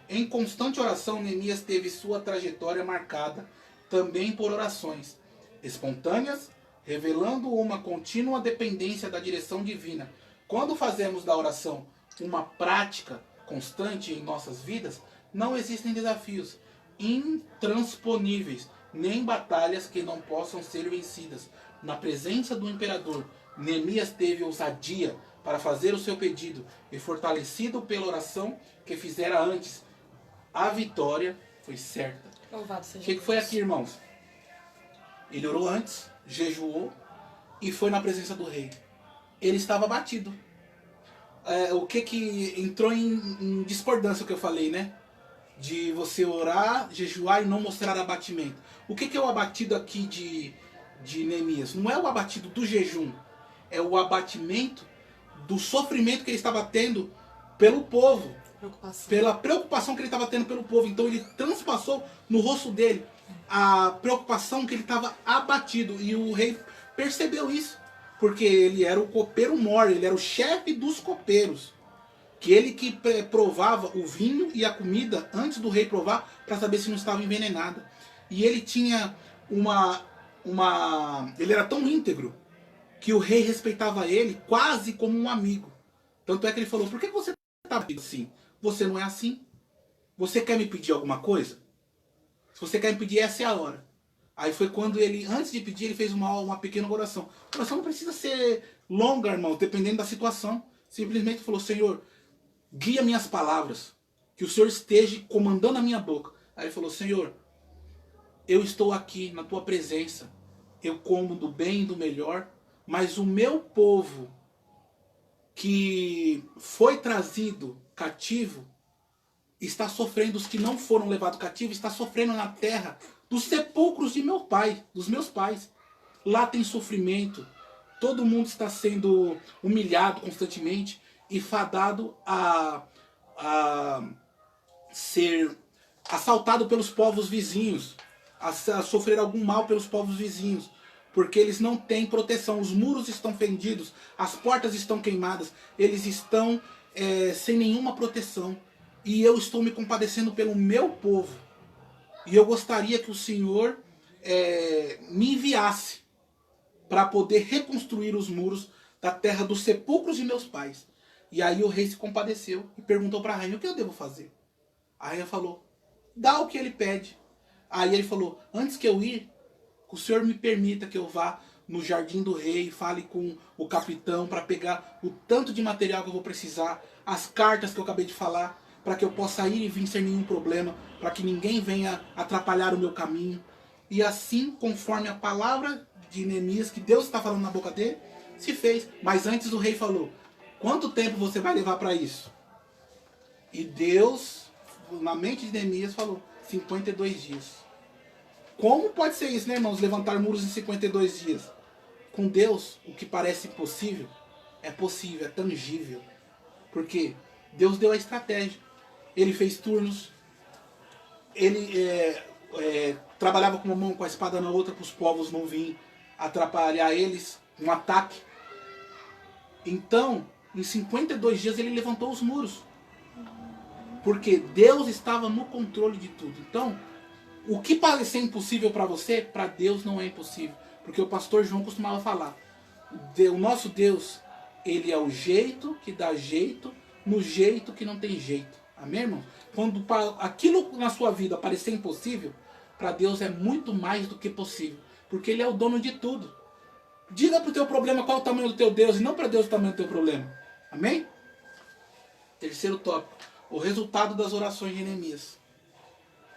Em constante oração, Neemias teve sua trajetória marcada também por orações espontâneas, revelando uma contínua dependência da direção divina. Quando fazemos da oração uma prática constante em nossas vidas, não existem desafios intransponíveis, nem batalhas que não possam ser vencidas. Na presença do imperador, Neemias teve ousadia para fazer o seu pedido, e fortalecido pela oração que fizera antes, a vitória foi certa. Louvado seja O que foi aqui, irmãos? Ele orou antes, jejuou e foi na presença do rei. Ele estava abatido. O que entrou em discordância, o que eu falei, né? De você orar, jejuar e não mostrar abatimento. O que é o abatido aqui de Neemias? Não é o abatido do jejum, é o abatimento do sofrimento que ele estava tendo pelo povo. Pela preocupação que ele estava tendo pelo povo. Então ele transpassou no rosto dele a preocupação que ele estava abatido. E o rei percebeu isso, porque ele era o copeiro-mor, ele era o chefe dos copeiros. Que ele que provava o vinho e a comida antes do rei provar, para saber se não estava envenenada. E ele tinha ele era tão íntegro que o rei respeitava ele quase como um amigo. Tanto é que ele falou: por que você está assim? Você não é assim? Você quer me pedir alguma coisa? Se você quer me pedir, essa é a hora. Aí foi quando ele, antes de pedir, ele fez uma pequena oração. A oração não precisa ser longa, irmão, dependendo da situação. Simplesmente falou: Senhor, guia minhas palavras, que o Senhor esteja comandando a minha boca. Aí ele falou: Senhor, eu estou aqui na tua presença, eu como do bem e do melhor, mas o meu povo que foi trazido cativo está sofrendo, os que não foram levados cativos, está sofrendo na terra dos sepulcros de meu pai, dos meus pais. Lá tem sofrimento, todo mundo está sendo humilhado constantemente e fadado a ser assaltado pelos povos vizinhos, a sofrer algum mal pelos povos vizinhos, porque eles não têm proteção. Os muros estão fendidos, as portas estão queimadas, eles estão sem nenhuma proteção. E eu estou me compadecendo pelo meu povo. E eu gostaria que o Senhor me enviasse para poder reconstruir os muros da terra dos sepulcros de meus pais. E aí o rei se compadeceu e perguntou para a rainha: o que eu devo fazer? A rainha falou: dá o que ele pede. Aí ele falou: antes que eu ir, que o Senhor me permita que eu vá no jardim do rei, fale com o capitão para pegar o tanto de material que eu vou precisar, as cartas que eu acabei de falar, para que eu possa ir e vir sem nenhum problema, para que ninguém venha atrapalhar o meu caminho. E assim, conforme a palavra de Neemias, que Deus está falando na boca dele, se fez. Mas antes o rei falou: quanto tempo você vai levar para isso? E Deus, na mente de Neemias, falou: 52 dias. Como pode ser isso, né, irmãos? Levantar muros em 52 dias. Com Deus, o que parece impossível, é possível, é tangível. Porque Deus deu a estratégia. Ele fez turnos. Ele trabalhava com uma mão, com a espada na outra, para os povos não virem atrapalhar eles, um ataque. Então, em 52 dias ele levantou os muros. Porque Deus estava no controle de tudo. Então, o que parecer impossível para você, para Deus não é impossível. Porque o pastor João costumava falar: o nosso Deus, ele é o jeito que dá jeito, no jeito que não tem jeito. Amém, irmão? Quando aquilo na sua vida parecer impossível, para Deus é muito mais do que possível. Porque ele é o dono de tudo. Diga para o teu problema qual é o tamanho do teu Deus, e não para Deus o tamanho do teu problema. Amém? Terceiro tópico: o resultado das orações de Neemias.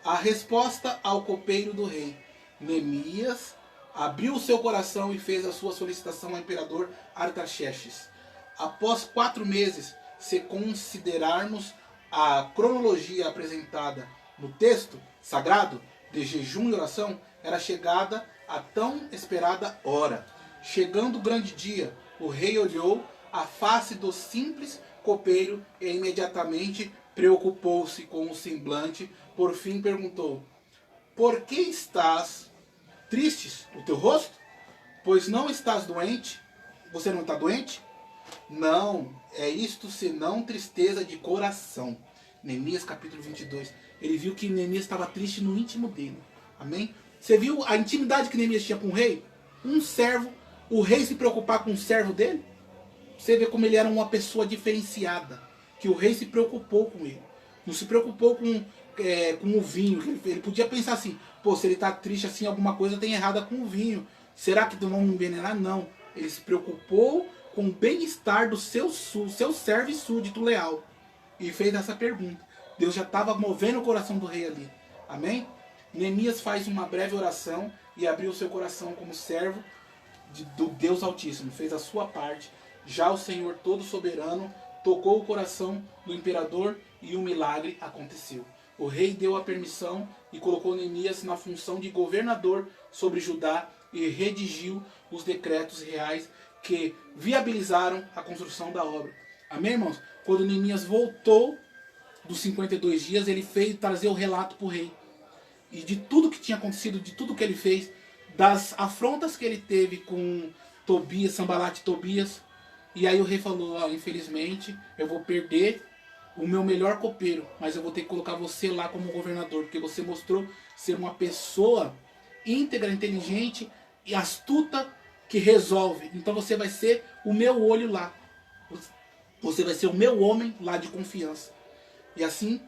A resposta ao copeiro do rei. Neemias abriu o seu coração e fez a sua solicitação ao imperador Artaxerxes. Após 4 meses, se considerarmos a cronologia apresentada no texto sagrado de jejum e oração, era chegada a tão esperada hora. Chegando o grande dia, o rei olhou a face do simples copeiro e imediatamente preocupou-se com o semblante. Por fim perguntou: por que estás tristes o teu rosto? Pois não estás doente? Você não está doente? Não, é isto senão tristeza de coração. Neemias capítulo 22. Ele viu que Neemias estava triste no íntimo dele. Amém? Você viu a intimidade que Neemias tinha com o rei? Um servo, o rei se preocupar com o servo dele? Você vê como ele era uma pessoa diferenciada. Que o rei se preocupou com ele. Não se preocupou com o vinho. Ele podia pensar assim: pô, se ele está triste assim, alguma coisa tem errada com o vinho. Será que vão me envenenar? Não. Ele se preocupou com o bem-estar do seu servo e súdito leal. E fez essa pergunta. Deus já estava movendo o coração do rei ali. Amém? Neemias faz uma breve oração e abriu o seu coração como servo do Deus Altíssimo. Fez a sua parte. Já o Senhor todo soberano tocou o coração do imperador e um milagre aconteceu. O rei deu a permissão e colocou Neemias na função de governador sobre Judá e redigiu os decretos reais que viabilizaram a construção da obra. Amém, irmãos? Quando Neemias voltou dos 52 dias, ele fez trazer o relato para o rei. E de tudo que tinha acontecido, de tudo que ele fez, das afrontas que ele teve com Tobias, Sanbalat e Tobias. E aí o rei falou: infelizmente eu vou perder o meu melhor copeiro, mas eu vou ter que colocar você lá como governador, porque você mostrou ser uma pessoa íntegra, inteligente e astuta que resolve. Então você vai ser o meu olho lá. Você vai ser o meu homem lá de confiança. E assim,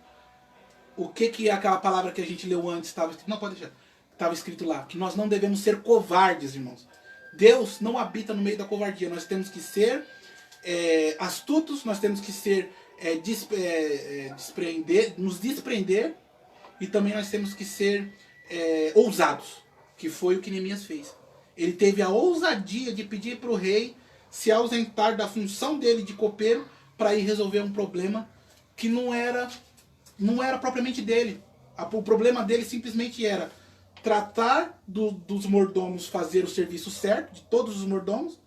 o que é aquela palavra que a gente leu antes estava escrito? Não, pode deixar. Estava escrito lá que nós não devemos ser covardes, irmãos. Deus não habita no meio da covardia. Nós temos que ser astutos, nós temos que ser nos desprender, e também nós temos que ser ousados, que foi o que Neemias fez. Ele teve a ousadia de pedir para o rei se ausentar da função dele de copeiro para ir resolver um problema que não era propriamente dele. O problema dele simplesmente era tratar dos mordomos, fazer o serviço certo, de todos os mordomos,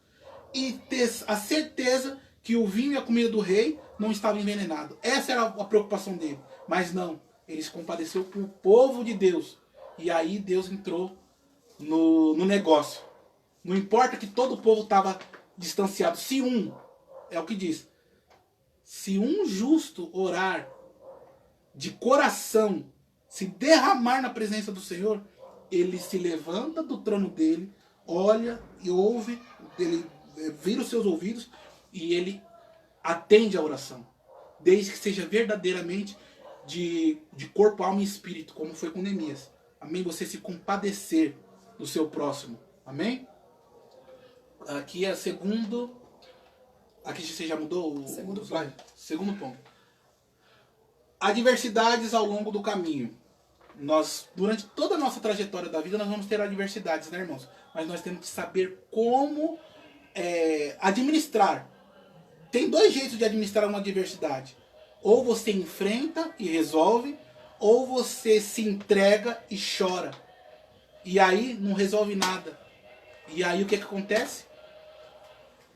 e ter a certeza que o vinho e a comida do rei não estavam envenenados. Essa era a preocupação dele. Mas não, ele se compadeceu com o povo de Deus. E aí Deus entrou no negócio. Não importa que todo o povo estava distanciado. É o que diz, se um justo orar de coração, se derramar na presença do Senhor, ele se levanta do trono dele, olha e ouve, ele vira os seus ouvidos e ele atende a oração, desde que seja verdadeiramente de corpo, alma e espírito, como foi com Neemias. Amém? Você se compadecer do seu próximo. Amém? Aqui é segundo. Aqui você já mudou o slide? Segundo ponto. Adversidades ao longo do caminho. Nós, durante toda a nossa trajetória da vida, nós vamos ter adversidades, né, irmãos? Mas nós temos que saber como administrar. Tem 2 jeitos de administrar uma adversidade. Ou você enfrenta e resolve, ou você se entrega e chora. E aí não resolve nada. E aí o que acontece?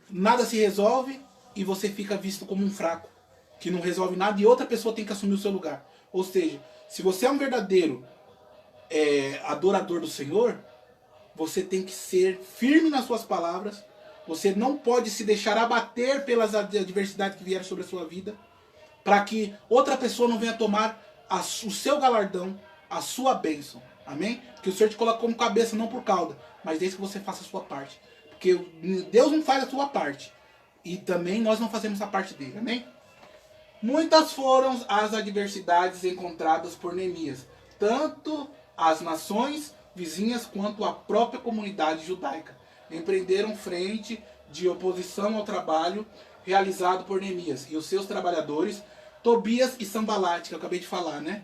Nada se resolve e você fica visto como um fraco, que não resolve nada, e outra pessoa tem que assumir o seu lugar. Ou seja, se você é um verdadeiro adorador do Senhor, você tem que ser firme nas suas palavras. Você não pode se deixar abater pelas adversidades que vieram sobre a sua vida, para que outra pessoa não venha tomar o seu galardão, a sua bênção. Amém? Porque o Senhor te coloca como cabeça, não por cauda, mas desde que você faça a sua parte. Porque Deus não faz a sua parte, e também nós não fazemos a parte dele. Amém? Muitas foram as adversidades encontradas por Neemias, tanto as nações vizinhas quanto a própria comunidade judaica empreenderam frente de oposição ao trabalho realizado por Neemias e os seus trabalhadores, Tobias e Sanbalat, que eu acabei de falar, né?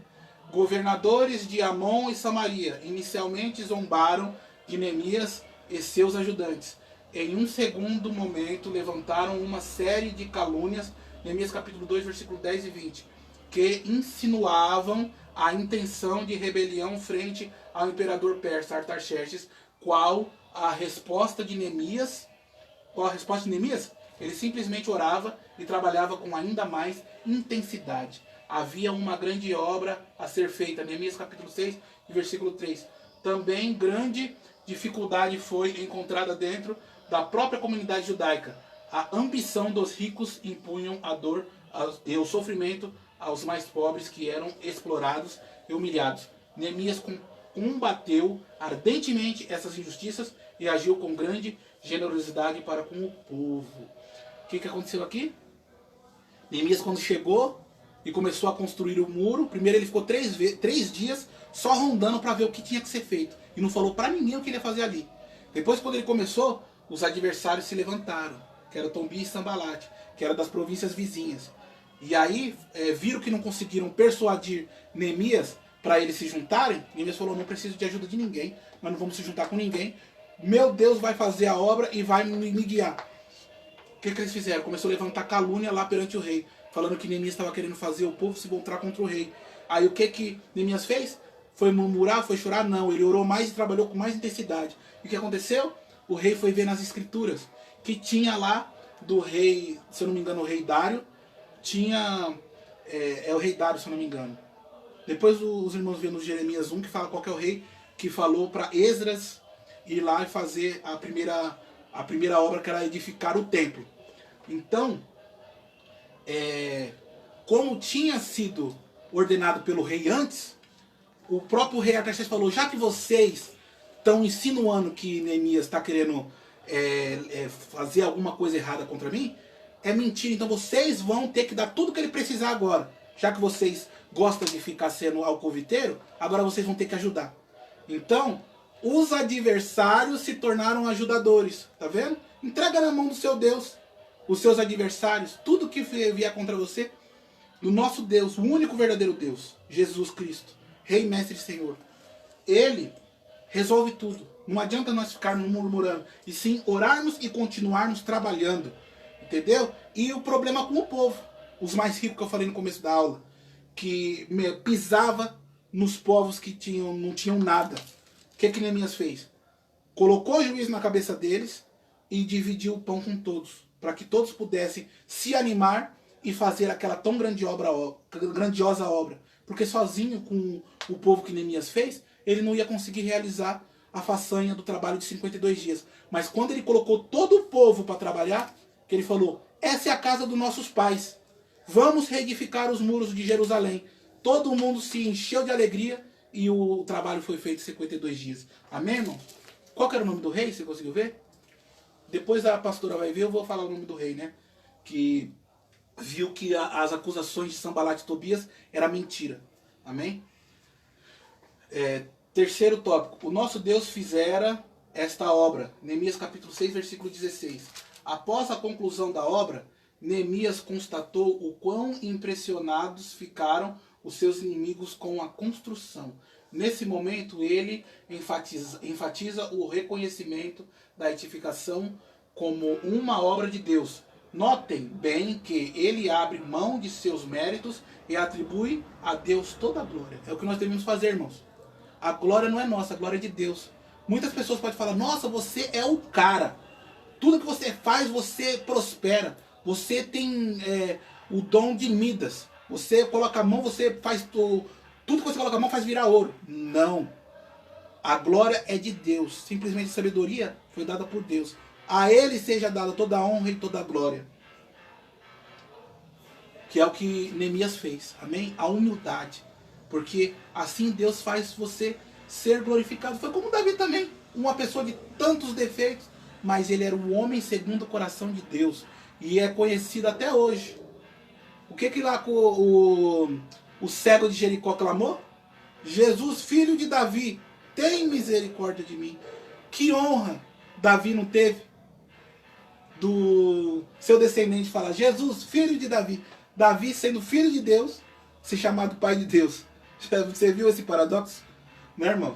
Governadores de Amon e Samaria, inicialmente zombaram de Neemias e seus ajudantes, em um segundo momento, levantaram uma série de calúnias, Neemias capítulo 2, versículo 10 e 20, que insinuavam a intenção de rebelião frente ao imperador persa Artaxerxes. Qual a resposta de Neemias? Qual a resposta de Neemias? Ele simplesmente orava e trabalhava com ainda mais intensidade. Havia uma grande obra a ser feita. Neemias capítulo 6, versículo 3. Também grande dificuldade foi encontrada dentro da própria comunidade judaica. A ambição dos ricos impunham a dor e o sofrimento aos mais pobres, que eram explorados e humilhados. Neemias combateu ardentemente essas injustiças e agiu com grande generosidade para com o povo. O que aconteceu aqui? Neemias, quando chegou e começou a construir o muro, primeiro ele ficou 3 dias só rondando para ver o que tinha que ser feito. E não falou para ninguém o que ele ia fazer ali. Depois, quando ele começou, os adversários se levantaram, que era Tobi e Sambalate, que era das províncias vizinhas. E aí viram que não conseguiram persuadir Neemias para eles se juntarem. Neemias falou: não preciso de ajuda de ninguém, nós não vamos se juntar com ninguém. Meu Deus vai fazer a obra e vai me guiar. O que eles fizeram? Começou a levantar calúnia lá perante o rei, falando que Neemias estava querendo fazer o povo se voltar contra o rei. Aí o que Neemias fez? Foi murmurar, foi chorar? Não, ele orou mais e trabalhou com mais intensidade. E o que aconteceu? O rei foi ver nas escrituras que tinha lá do rei, se eu não me engano, o rei Dário. Tinha, é o rei Dário, se eu não me engano. Depois os irmãos vêem no Jeremias 1 que fala qual que é o rei que falou para Esdras ir lá e fazer a primeira obra, que era edificar o templo. Então, como tinha sido ordenado pelo rei antes, o próprio rei Artaxerxes falou: já que vocês estão insinuando que Neemias está querendo fazer alguma coisa errada contra mim, é mentira, então vocês vão ter que dar tudo que ele precisar agora. Já que vocês gostam de ficar sendo alcoviteiro, agora vocês vão ter que ajudar. Então, os adversários se tornaram ajudadores, tá vendo? Entrega na mão do seu Deus os seus adversários, tudo que vier contra você, do nosso Deus, o único verdadeiro Deus, Jesus Cristo, Rei, Mestre e Senhor. Ele resolve tudo. Não adianta nós ficarmos murmurando, e sim orarmos e continuarmos trabalhando. Entendeu? E o problema com o povo, os mais ricos que eu falei no começo da aula, que pisava nos povos que não tinham nada. O que Neemias fez? Colocou juízo na cabeça deles e dividiu o pão com todos, para que todos pudessem se animar e fazer aquela tão grandiosa obra. Porque sozinho, com o povo que Neemias fez, ele não ia conseguir realizar a façanha do trabalho de 52 dias. Mas quando ele colocou todo o povo para trabalhar, que ele falou: essa é a casa dos nossos pais, vamos reedificar os muros de Jerusalém. Todo mundo se encheu de alegria e o trabalho foi feito em 52 dias. Amém, irmão? Qual que era o nome do rei? Você conseguiu ver? Depois a pastora vai ver, eu vou falar o nome do rei, né? Que viu que as acusações de Sambalat e Tobias era mentira. Amém? Terceiro tópico. O nosso Deus fizera esta obra. Neemias capítulo 6, versículo 16. Após a conclusão da obra, Neemias constatou o quão impressionados ficaram os seus inimigos com a construção. Nesse momento, ele enfatiza o reconhecimento da edificação como uma obra de Deus. Notem bem que ele abre mão de seus méritos e atribui a Deus toda a glória. É o que nós devemos fazer, irmãos. A glória não é nossa, a glória é de Deus. Muitas pessoas podem falar: nossa, você é o cara. Tudo que você faz, você prospera. Você tem o dom de Midas. Você coloca a mão, você faz tudo que você coloca a mão faz virar ouro. Não. A glória é de Deus. Simplesmente a sabedoria foi dada por Deus. A Ele seja dada toda a honra e toda a glória. Que é o que Neemias fez. Amém? A humildade. Porque assim Deus faz você ser glorificado. Foi como Davi também. Uma pessoa de tantos defeitos, mas ele era um homem segundo o coração de Deus. E é conhecido até hoje. O que lá o cego de Jericó clamou? Jesus, filho de Davi, tem misericórdia de mim. Que honra Davi não teve do seu descendente falar: Jesus, filho de Davi. Davi, sendo filho de Deus, se chamado pai de Deus. Você viu esse paradoxo? Né, irmão?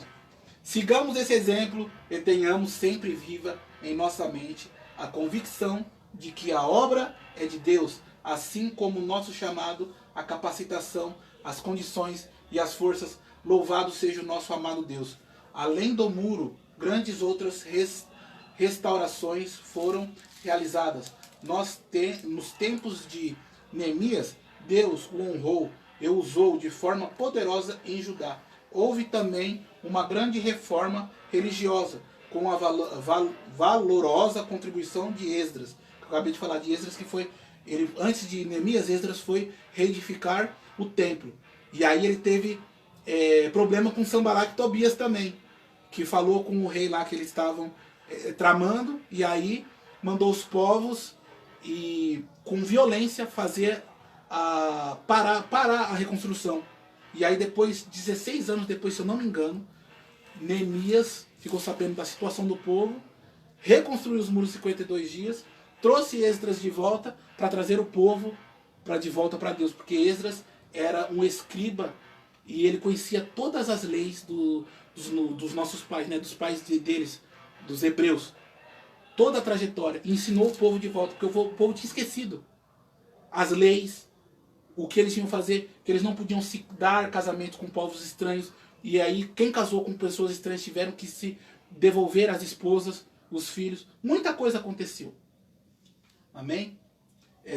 Sigamos esse exemplo e tenhamos sempre viva em nossa mente a convicção de que a obra é de Deus, assim como o nosso chamado, a capacitação, as condições e as forças. Louvado seja o nosso amado Deus. Além do muro, grandes outras restaurações foram realizadas. Nos tempos de Neemias, Deus o honrou e o usou de forma poderosa em Judá. Houve também uma grande reforma religiosa, com a valorosa contribuição de Esdras. Eu acabei de falar de Esdras, que foi, antes de Neemias, Esdras foi reedificar o templo. E aí ele teve problema com Sanbalat e Tobias também, que falou com o rei lá que eles estavam tramando, e aí mandou os povos e com violência fazer parar a reconstrução. E aí depois, 16 anos depois, se eu não me engano, Neemias ficou sabendo da situação do povo, reconstruiu os muros em 52 dias, trouxe Esdras de volta para trazer o povo de volta para Deus, porque Esdras era um escriba e ele conhecia todas as leis dos nossos pais, né, dos pais deles, dos hebreus, toda a trajetória, e ensinou o povo de volta, porque o povo tinha esquecido as leis, o que eles tinham que fazer, que eles não podiam se dar casamento com povos estranhos, e aí quem casou com pessoas estranhas tiveram que se devolver as esposas, os filhos, muita coisa aconteceu. Amém?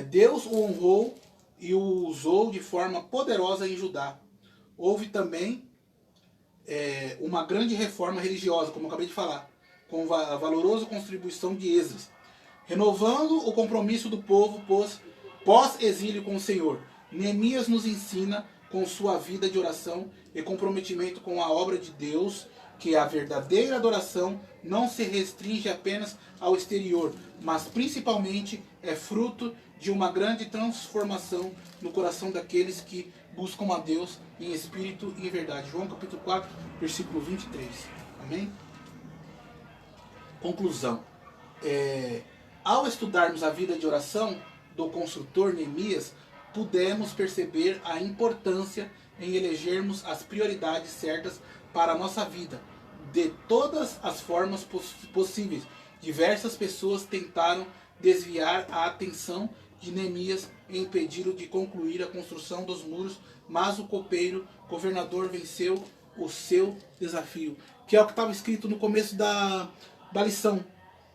Deus o honrou e o usou de forma poderosa em Judá. Houve também uma grande reforma religiosa, como eu acabei de falar, com a valorosa contribuição de Esdras, renovando o compromisso do povo pós-exílio com o Senhor. Neemias nos ensina, com sua vida de oração e comprometimento com a obra de Deus, que a verdadeira adoração não se restringe apenas ao exterior, mas principalmente é fruto de uma grande transformação no coração daqueles que buscam a Deus em espírito e em verdade. João capítulo 4, versículo 23. Amém? Conclusão. Ao estudarmos a vida de oração do construtor Neemias, pudemos perceber a importância em elegermos as prioridades certas para a nossa vida. De todas as formas possíveis, diversas pessoas tentaram desviar a atenção de Neemias e impedi-lo de concluir a construção dos muros, mas o copeiro governador venceu o seu desafio, que é o que estava escrito no começo da lição.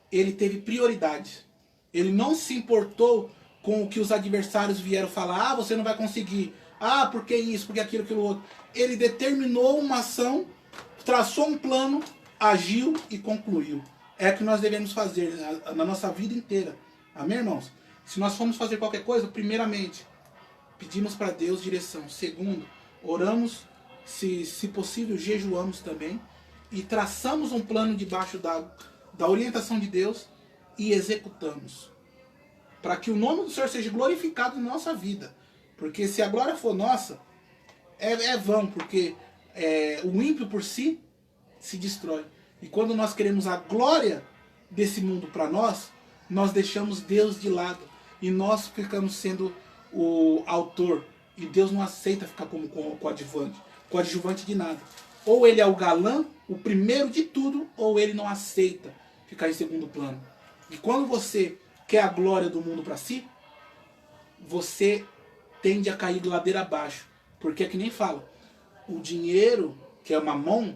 Ele teve prioridade. Ele não se importou com o que os adversários vieram falar. Ah, você não vai conseguir. Ah, por que isso, por que aquilo, aquilo outro. Ele determinou uma ação, traçou um plano, agiu e concluiu. É o que nós devemos fazer na nossa vida inteira. Amém, irmãos? Se nós formos fazer qualquer coisa, primeiramente, pedimos para Deus direção. Segundo, oramos, se possível, jejuamos também. E traçamos um plano debaixo da orientação de Deus e executamos. Para que o nome do Senhor seja glorificado na nossa vida. Porque se a glória for nossa, é vão, porque o ímpio por si se destrói. E quando nós queremos a glória desse mundo para nós deixamos Deus de lado. E nós ficamos sendo o autor. E Deus não aceita ficar como coadjuvante de nada. Ou ele é o galã, o primeiro de tudo, ou ele não aceita ficar em segundo plano. E quando você quer a glória do mundo para si, você tende a cair de ladeira abaixo. Porque é que nem fala, o dinheiro, que é mamon,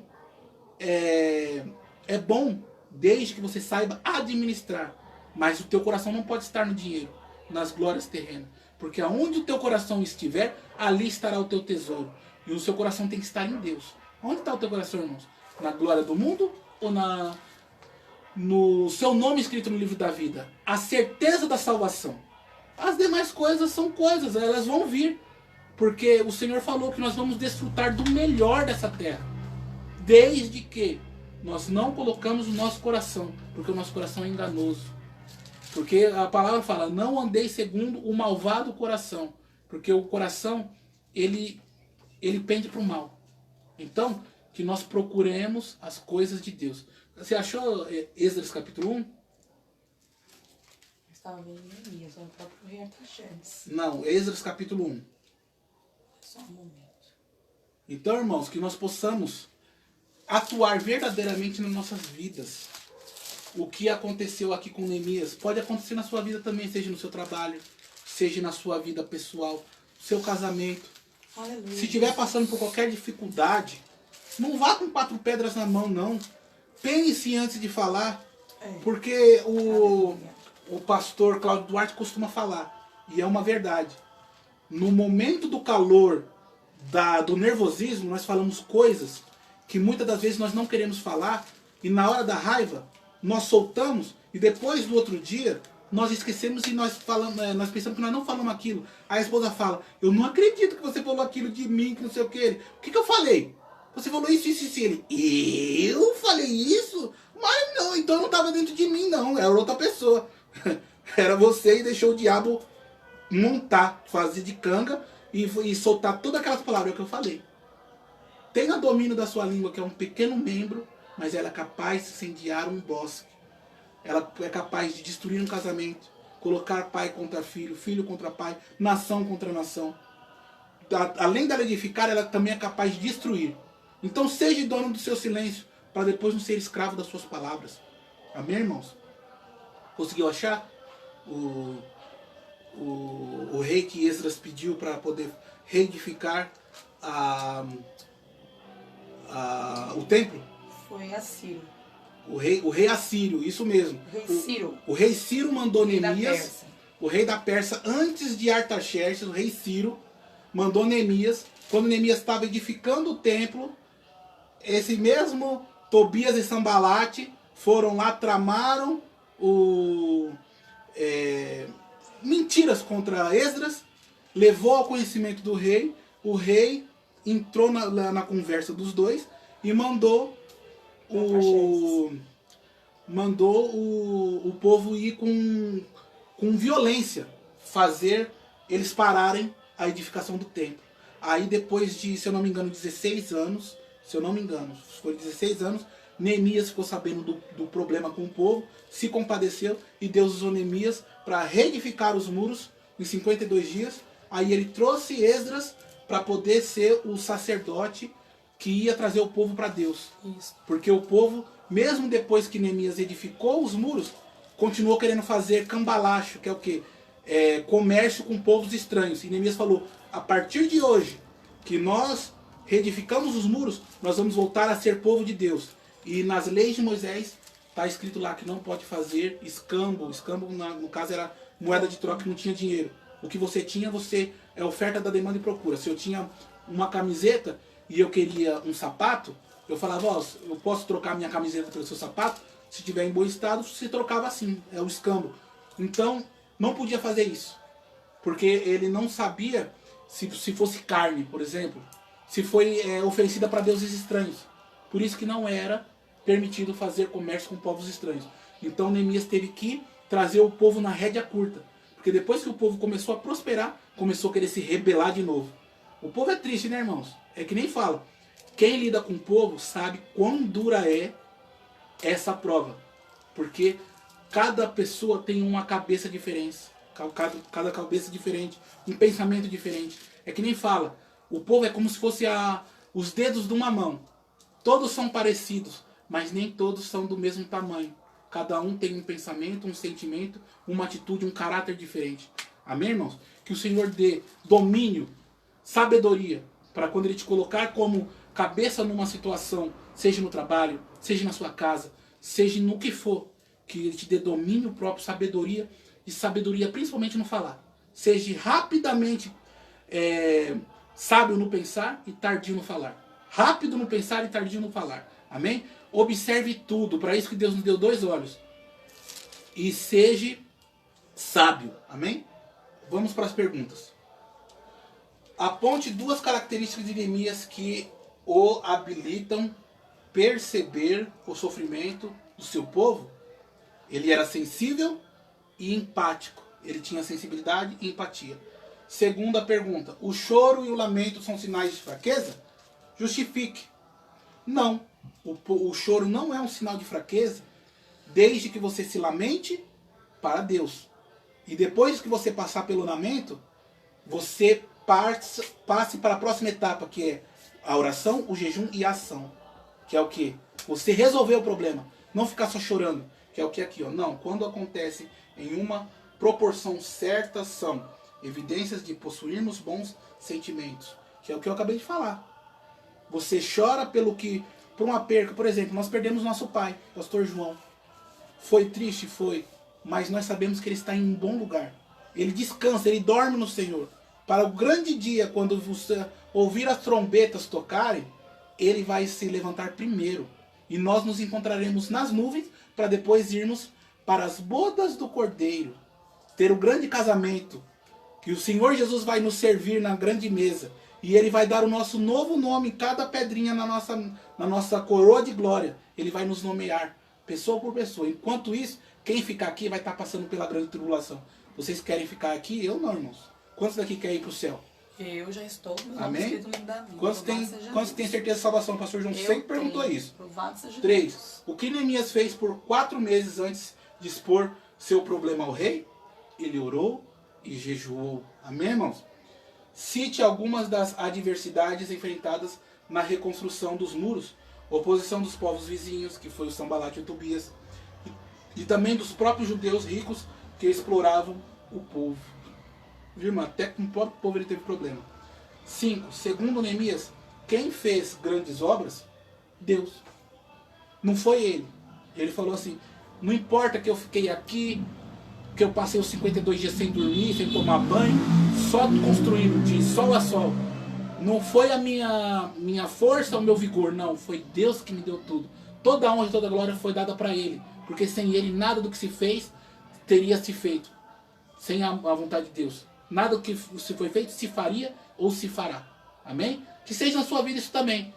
é bom desde que você saiba administrar. Mas o teu coração não pode estar no dinheiro, nas glórias terrenas. Porque aonde o teu coração estiver, ali estará o teu tesouro. E o seu coração tem que estar em Deus. Onde está o teu coração, irmãos? Na glória do mundo ou no seu nome escrito no livro da vida? A certeza da salvação. As demais coisas são coisas, elas vão vir. Porque o Senhor falou que nós vamos desfrutar do melhor dessa terra. Desde que nós não colocamos o nosso coração. Porque o nosso coração é enganoso. Porque a palavra fala, não andeis segundo o malvado coração. Porque o coração, ele pende para o mal. Então, que nós procuremos as coisas de Deus. Você achou Esdras capítulo 1? Estava vendo Neemias, o próprio rei Artaxerxes. Não, Esdras capítulo 1. Só um momento. Então, irmãos, que nós possamos atuar verdadeiramente nas nossas vidas. O que aconteceu aqui com Neemias pode acontecer na sua vida também, seja no seu trabalho, seja na sua vida pessoal, seu casamento. Aleluia. Se estiver passando por qualquer dificuldade, não vá com 4 pedras na mão, não. Pense antes de falar, porque o pastor Cláudio Duarte costuma falar, e é uma verdade. No momento do calor, do nervosismo, nós falamos coisas que muitas das vezes nós não queremos falar, e na hora da raiva, nós soltamos, e depois do outro dia, nós esquecemos e nós pensamos que nós não falamos aquilo. Aí a esposa fala, eu não acredito que você falou aquilo de mim, que não sei o que. O que eu falei? Você falou isso, isso, isso. Ele, eu falei isso? Mas não, então não estava dentro de mim, não. Era outra pessoa. Era você e deixou o diabo montar, fazer de canga e soltar todas aquelas palavras que eu falei. Tenha domínio da sua língua, que é um pequeno membro, mas ela é capaz de incendiar um bosque. Ela é capaz de destruir um casamento, colocar pai contra filho, filho contra pai, nação contra nação. Além dela edificar, ela também é capaz de destruir. Então seja dono do seu silêncio, para depois não ser escravo das suas palavras. Amém, irmãos? Conseguiu achar o rei que Esdras pediu para poder reedificar o templo? Foi Assírio. O rei Assírio, isso mesmo. O rei Ciro. O rei Ciro mandou Rei da Neemias, Pérsia. o rei da Pérsia, antes de Artaxerxes, o rei Ciro, mandou Neemias. Quando Neemias estava edificando o templo, esse mesmo Tobias e Sambalate foram lá, tramaram mentiras contra Esdras, levou ao conhecimento do rei. O rei entrou na conversa dos dois e mandou o povo ir com violência, fazer eles pararem a edificação do templo. Aí depois de, se eu não me engano, 16 anos, foi 16 anos, Neemias ficou sabendo do problema com o povo, se compadeceu e Deus usou Neemias para reedificar os muros em 52 dias. Aí ele trouxe Esdras para poder ser o sacerdote que ia trazer o povo para Deus. Isso. Porque o povo, mesmo depois que Neemias edificou os muros, continuou querendo fazer cambalacho, que é o quê? Comércio com povos estranhos. E Neemias falou, a partir de hoje, que nós reedificamos os muros, nós vamos voltar a ser povo de Deus. E nas leis de Moisés, está escrito lá que não pode fazer escambo. Escambo, no caso, era moeda de troca, que não tinha dinheiro. O que você tinha, é oferta da demanda e procura. Se eu tinha uma camiseta e eu queria um sapato, eu falava, eu posso trocar minha camiseta pelo seu sapato? Se tiver em bom estado, se trocava assim, é o escambo. Então, não podia fazer isso. Porque ele não sabia se fosse carne, por exemplo, se foi oferecida para deuses estranhos. Por isso que não era permitido fazer comércio com povos estranhos. Então Neemias teve que trazer o povo na rédea curta. Porque depois que o povo começou a prosperar, começou a querer se rebelar de novo. O povo é triste, né, irmãos? É que nem fala. Quem lida com o povo sabe quão dura é essa prova. Porque cada pessoa tem uma cabeça diferente. Cada cabeça diferente. Um pensamento diferente. É que nem fala. O povo é como se fosse os dedos de uma mão. Todos são parecidos, mas nem todos são do mesmo tamanho. Cada um tem um pensamento, um sentimento, uma atitude, um caráter diferente. Amém, irmãos? Que o Senhor dê domínio, sabedoria, para quando Ele te colocar como cabeça numa situação, seja no trabalho, seja na sua casa, seja no que for, que Ele te dê domínio próprio, sabedoria, e sabedoria principalmente no falar. Seja rapidamente sábio no pensar e tardio no falar. Rápido no pensar e tardio no falar. Amém? Observe tudo. Para isso que Deus nos deu 2 olhos. E seja sábio. Amém? Vamos para as perguntas. Aponte 2 características de Neemias que o habilitam perceber o sofrimento do seu povo. Ele era sensível e empático. Ele tinha sensibilidade e empatia. Segunda pergunta. O choro e o lamento são sinais de fraqueza? Justifique. Não. O choro não é um sinal de fraqueza, desde que você se lamente para Deus. E depois que você passar pelo lamento, você passe para a próxima etapa, que é a oração, o jejum e a ação. que é o quê? Você resolver o problema, não ficar só chorando, que é o que aqui, ó. Não, quando acontece em uma proporção certa, são evidências de possuirmos bons sentimentos, que é o que eu acabei de falar. Você chora por uma perca, por exemplo, nós perdemos nosso pai, pastor João. Foi triste? Foi, mas nós sabemos que ele está em um bom lugar. Ele descansa, ele dorme no Senhor. Para o grande dia, quando você ouvir as trombetas tocarem, ele vai se levantar primeiro. E nós nos encontraremos nas nuvens para depois irmos para as bodas do Cordeiro. Ter o grande casamento. Que o Senhor Jesus vai nos servir na grande mesa. E ele vai dar o nosso novo nome, cada pedrinha na nossa coroa de glória. Ele vai nos nomear, pessoa por pessoa. Enquanto isso, quem ficar aqui vai estar passando pela grande tribulação. Vocês querem ficar aqui? Eu não, irmãos. Quantos daqui querem ir para o céu? Eu já estou no Amém? Espírito livre da vida. Quantos têm certeza de salvação? O pastor João sempre perguntou isso. 3. O que Neemias fez por 4 meses antes de expor seu problema ao rei? Ele orou e jejuou. Amém, irmãos? Cite algumas das adversidades enfrentadas na reconstrução dos muros. Oposição dos povos vizinhos, que foi o Sambalat e o Tobias. E também dos próprios judeus ricos que exploravam o povo. Viu, irmão? Até com o próprio povo ele teve problema. 5. Segundo Neemias, quem fez grandes obras? Deus. Não foi ele. Ele falou assim, não importa que eu fiquei aqui, que eu passei os 52 dias sem dormir, sem tomar banho, só construindo de sol a sol. Não foi a minha força, o meu vigor, não. Foi Deus que me deu tudo. Toda a honra e toda a glória foi dada para ele. Porque sem ele, nada do que se fez teria se feito. Sem a vontade de Deus. Nada do que se foi feito se faria ou se fará. Amém? Que seja na sua vida isso também.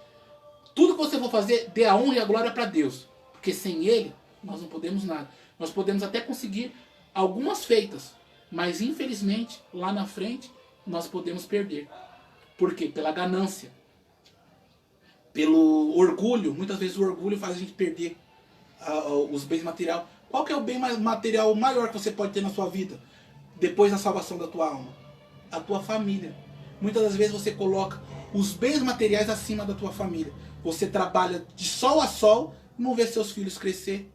Tudo que você for fazer, dê a honra e a glória para Deus. Porque sem ele, nós não podemos nada. Nós podemos até conseguir algumas feitas. Mas infelizmente, lá na frente, nós podemos perder. Por quê? Pela ganância. Pelo orgulho. Muitas vezes o orgulho faz a gente perder os bens materiais. Qual que é o bem material maior que você pode ter na sua vida? Depois da salvação da tua alma? A tua família. Muitas das vezes você coloca os bens materiais acima da tua família. Você trabalha de sol a sol, não vê seus filhos crescer.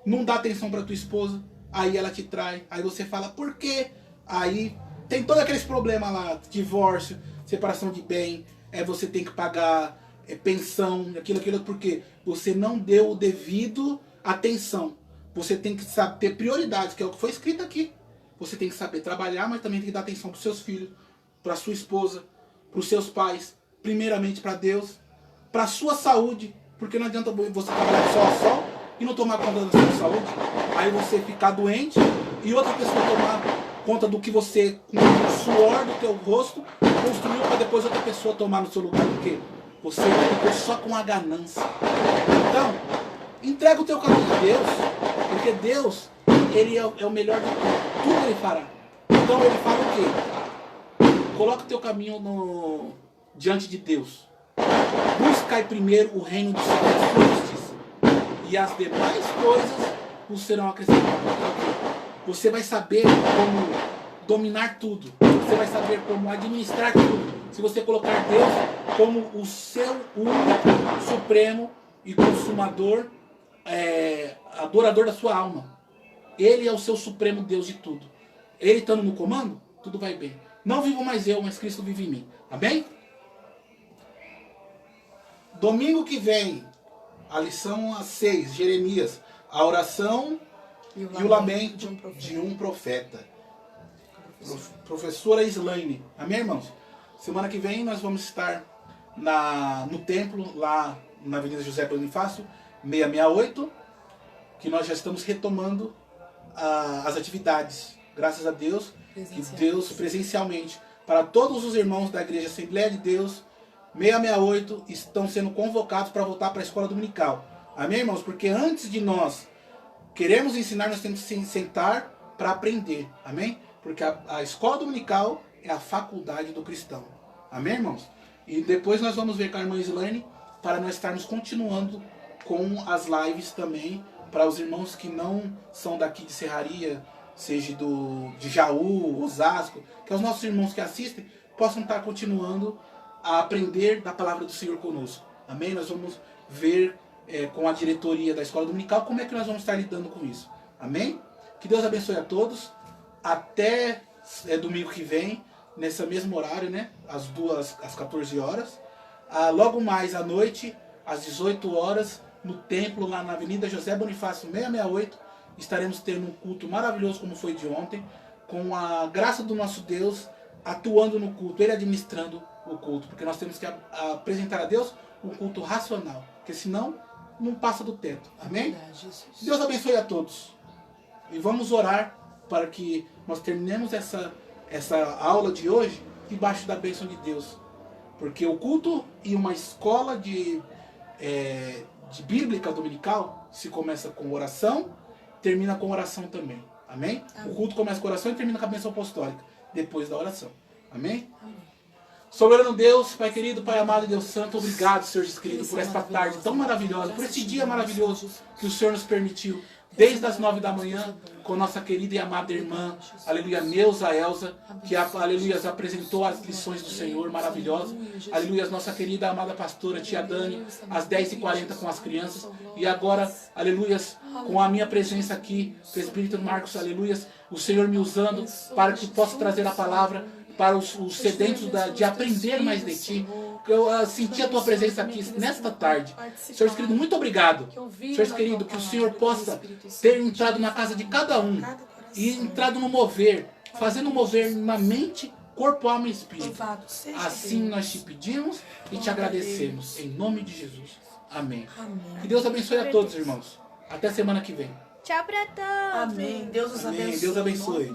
Não dá atenção para tua esposa. Aí ela te trai. Aí você fala, por quê? Aí tem todos aqueles problemas lá. Divórcio, separação de bem. Você tem que pagar pensão. Aquilo, porque você não deu o devido atenção. Você tem que saber ter prioridades, que é o que foi escrito aqui. Você tem que saber trabalhar, mas também tem que dar atenção para os seus filhos, para sua esposa, para os seus pais, primeiramente para Deus, para a sua saúde, porque não adianta você trabalhar de sol a sol e não tomar conta da sua saúde. Aí você ficar doente e outra pessoa tomar conta do que você, com o suor do teu rosto, construiu para depois outra pessoa tomar no seu lugar, porque você ficou só com a ganância. Então, entrega o teu caminho a Deus, porque Deus, ele é o melhor de tudo. Tudo ele fará. Então ele fala o quê? Coloca o teu caminho diante de Deus. Buscai primeiro o reino do Senhor e a sua justiça. E as demais coisas vos serão acrescentadas. Você vai saber como dominar tudo. Você vai saber como administrar tudo. Se você colocar Deus como o seu único, supremo e consumador, adorador da sua alma. Ele é o seu supremo Deus de tudo. Ele estando no comando, tudo vai bem. Não vivo mais eu, mas Cristo vive em mim. Amém? Domingo que vem, a lição 6, Jeremias. A oração e o lamento de um profeta. Professora Slaine. Amém, irmãos? Semana que vem nós vamos estar no templo, lá na Avenida José Bonifácio, 668, que nós já estamos retomando as atividades, graças a Deus, que Deus presencialmente, para todos os irmãos da Igreja Assembleia de Deus, 668 estão sendo convocados para voltar para a escola dominical. Amém, irmãos? Porque antes de nós queremos ensinar, nós temos que sentar para aprender. Amém? Porque a escola dominical é a faculdade do cristão. Amém, irmãos? E depois nós vamos ver com a irmã Slaine para nós estarmos continuando com as lives também, para os irmãos que não são daqui de Serraria, seja de Jaú, Osasco, que os nossos irmãos que assistem possam estar continuando a aprender da palavra do Senhor conosco. Amém? Nós vamos ver com a diretoria da escola dominical como é que nós vamos estar lidando com isso. Amém? Que Deus abençoe a todos. Até domingo que vem, nesse mesmo horário, né? Às 14 horas. Logo mais à noite, às 18 horas, no templo, lá na Avenida José Bonifácio 668, estaremos tendo um culto maravilhoso como foi de ontem, com a graça do nosso Deus atuando no culto, Ele administrando o culto, porque nós temos que apresentar a Deus um culto racional, porque senão não passa do teto. Amém? Deus abençoe a todos. E vamos orar para que nós terminemos essa aula de hoje debaixo da bênção de Deus. Porque o culto e uma escola de bíblica dominical se começa com oração, termina com oração também. Amém? Amém? O culto começa com oração e termina com a bênção apostólica, depois da oração. Amém? Amém. Soberano Deus, Pai querido, Pai amado e Deus Santo, obrigado, Senhor Jesus querido, por esta tarde tão maravilhosa, por este dia maravilhoso que o Senhor nos permitiu, desde as 9 da manhã, com nossa querida e amada irmã, aleluia, Neuza Elza, que, aleluia, apresentou as lições do Senhor maravilhosas, aleluia, nossa querida amada pastora, tia Dani, às 10h40 com as crianças, e agora, aleluia, com a minha presença aqui, presbítero Marcos, aleluia, o Senhor me usando para que possa trazer a palavra para os sedentos de aprender mais de Ti. Eu senti a Tua presença aqui nesta tarde. Senhor querido, muito obrigado. Senhor querido, que o Senhor possa ter entrado na casa de cada um e entrado no mover, fazendo mover na mente, corpo, alma e espírito. Assim nós te pedimos e te agradecemos. Em nome de Jesus. Amém. Que Deus abençoe a todos, irmãos. Até semana que vem. Tchau pra todos. Amém. Deus os abençoe. Deus abençoe.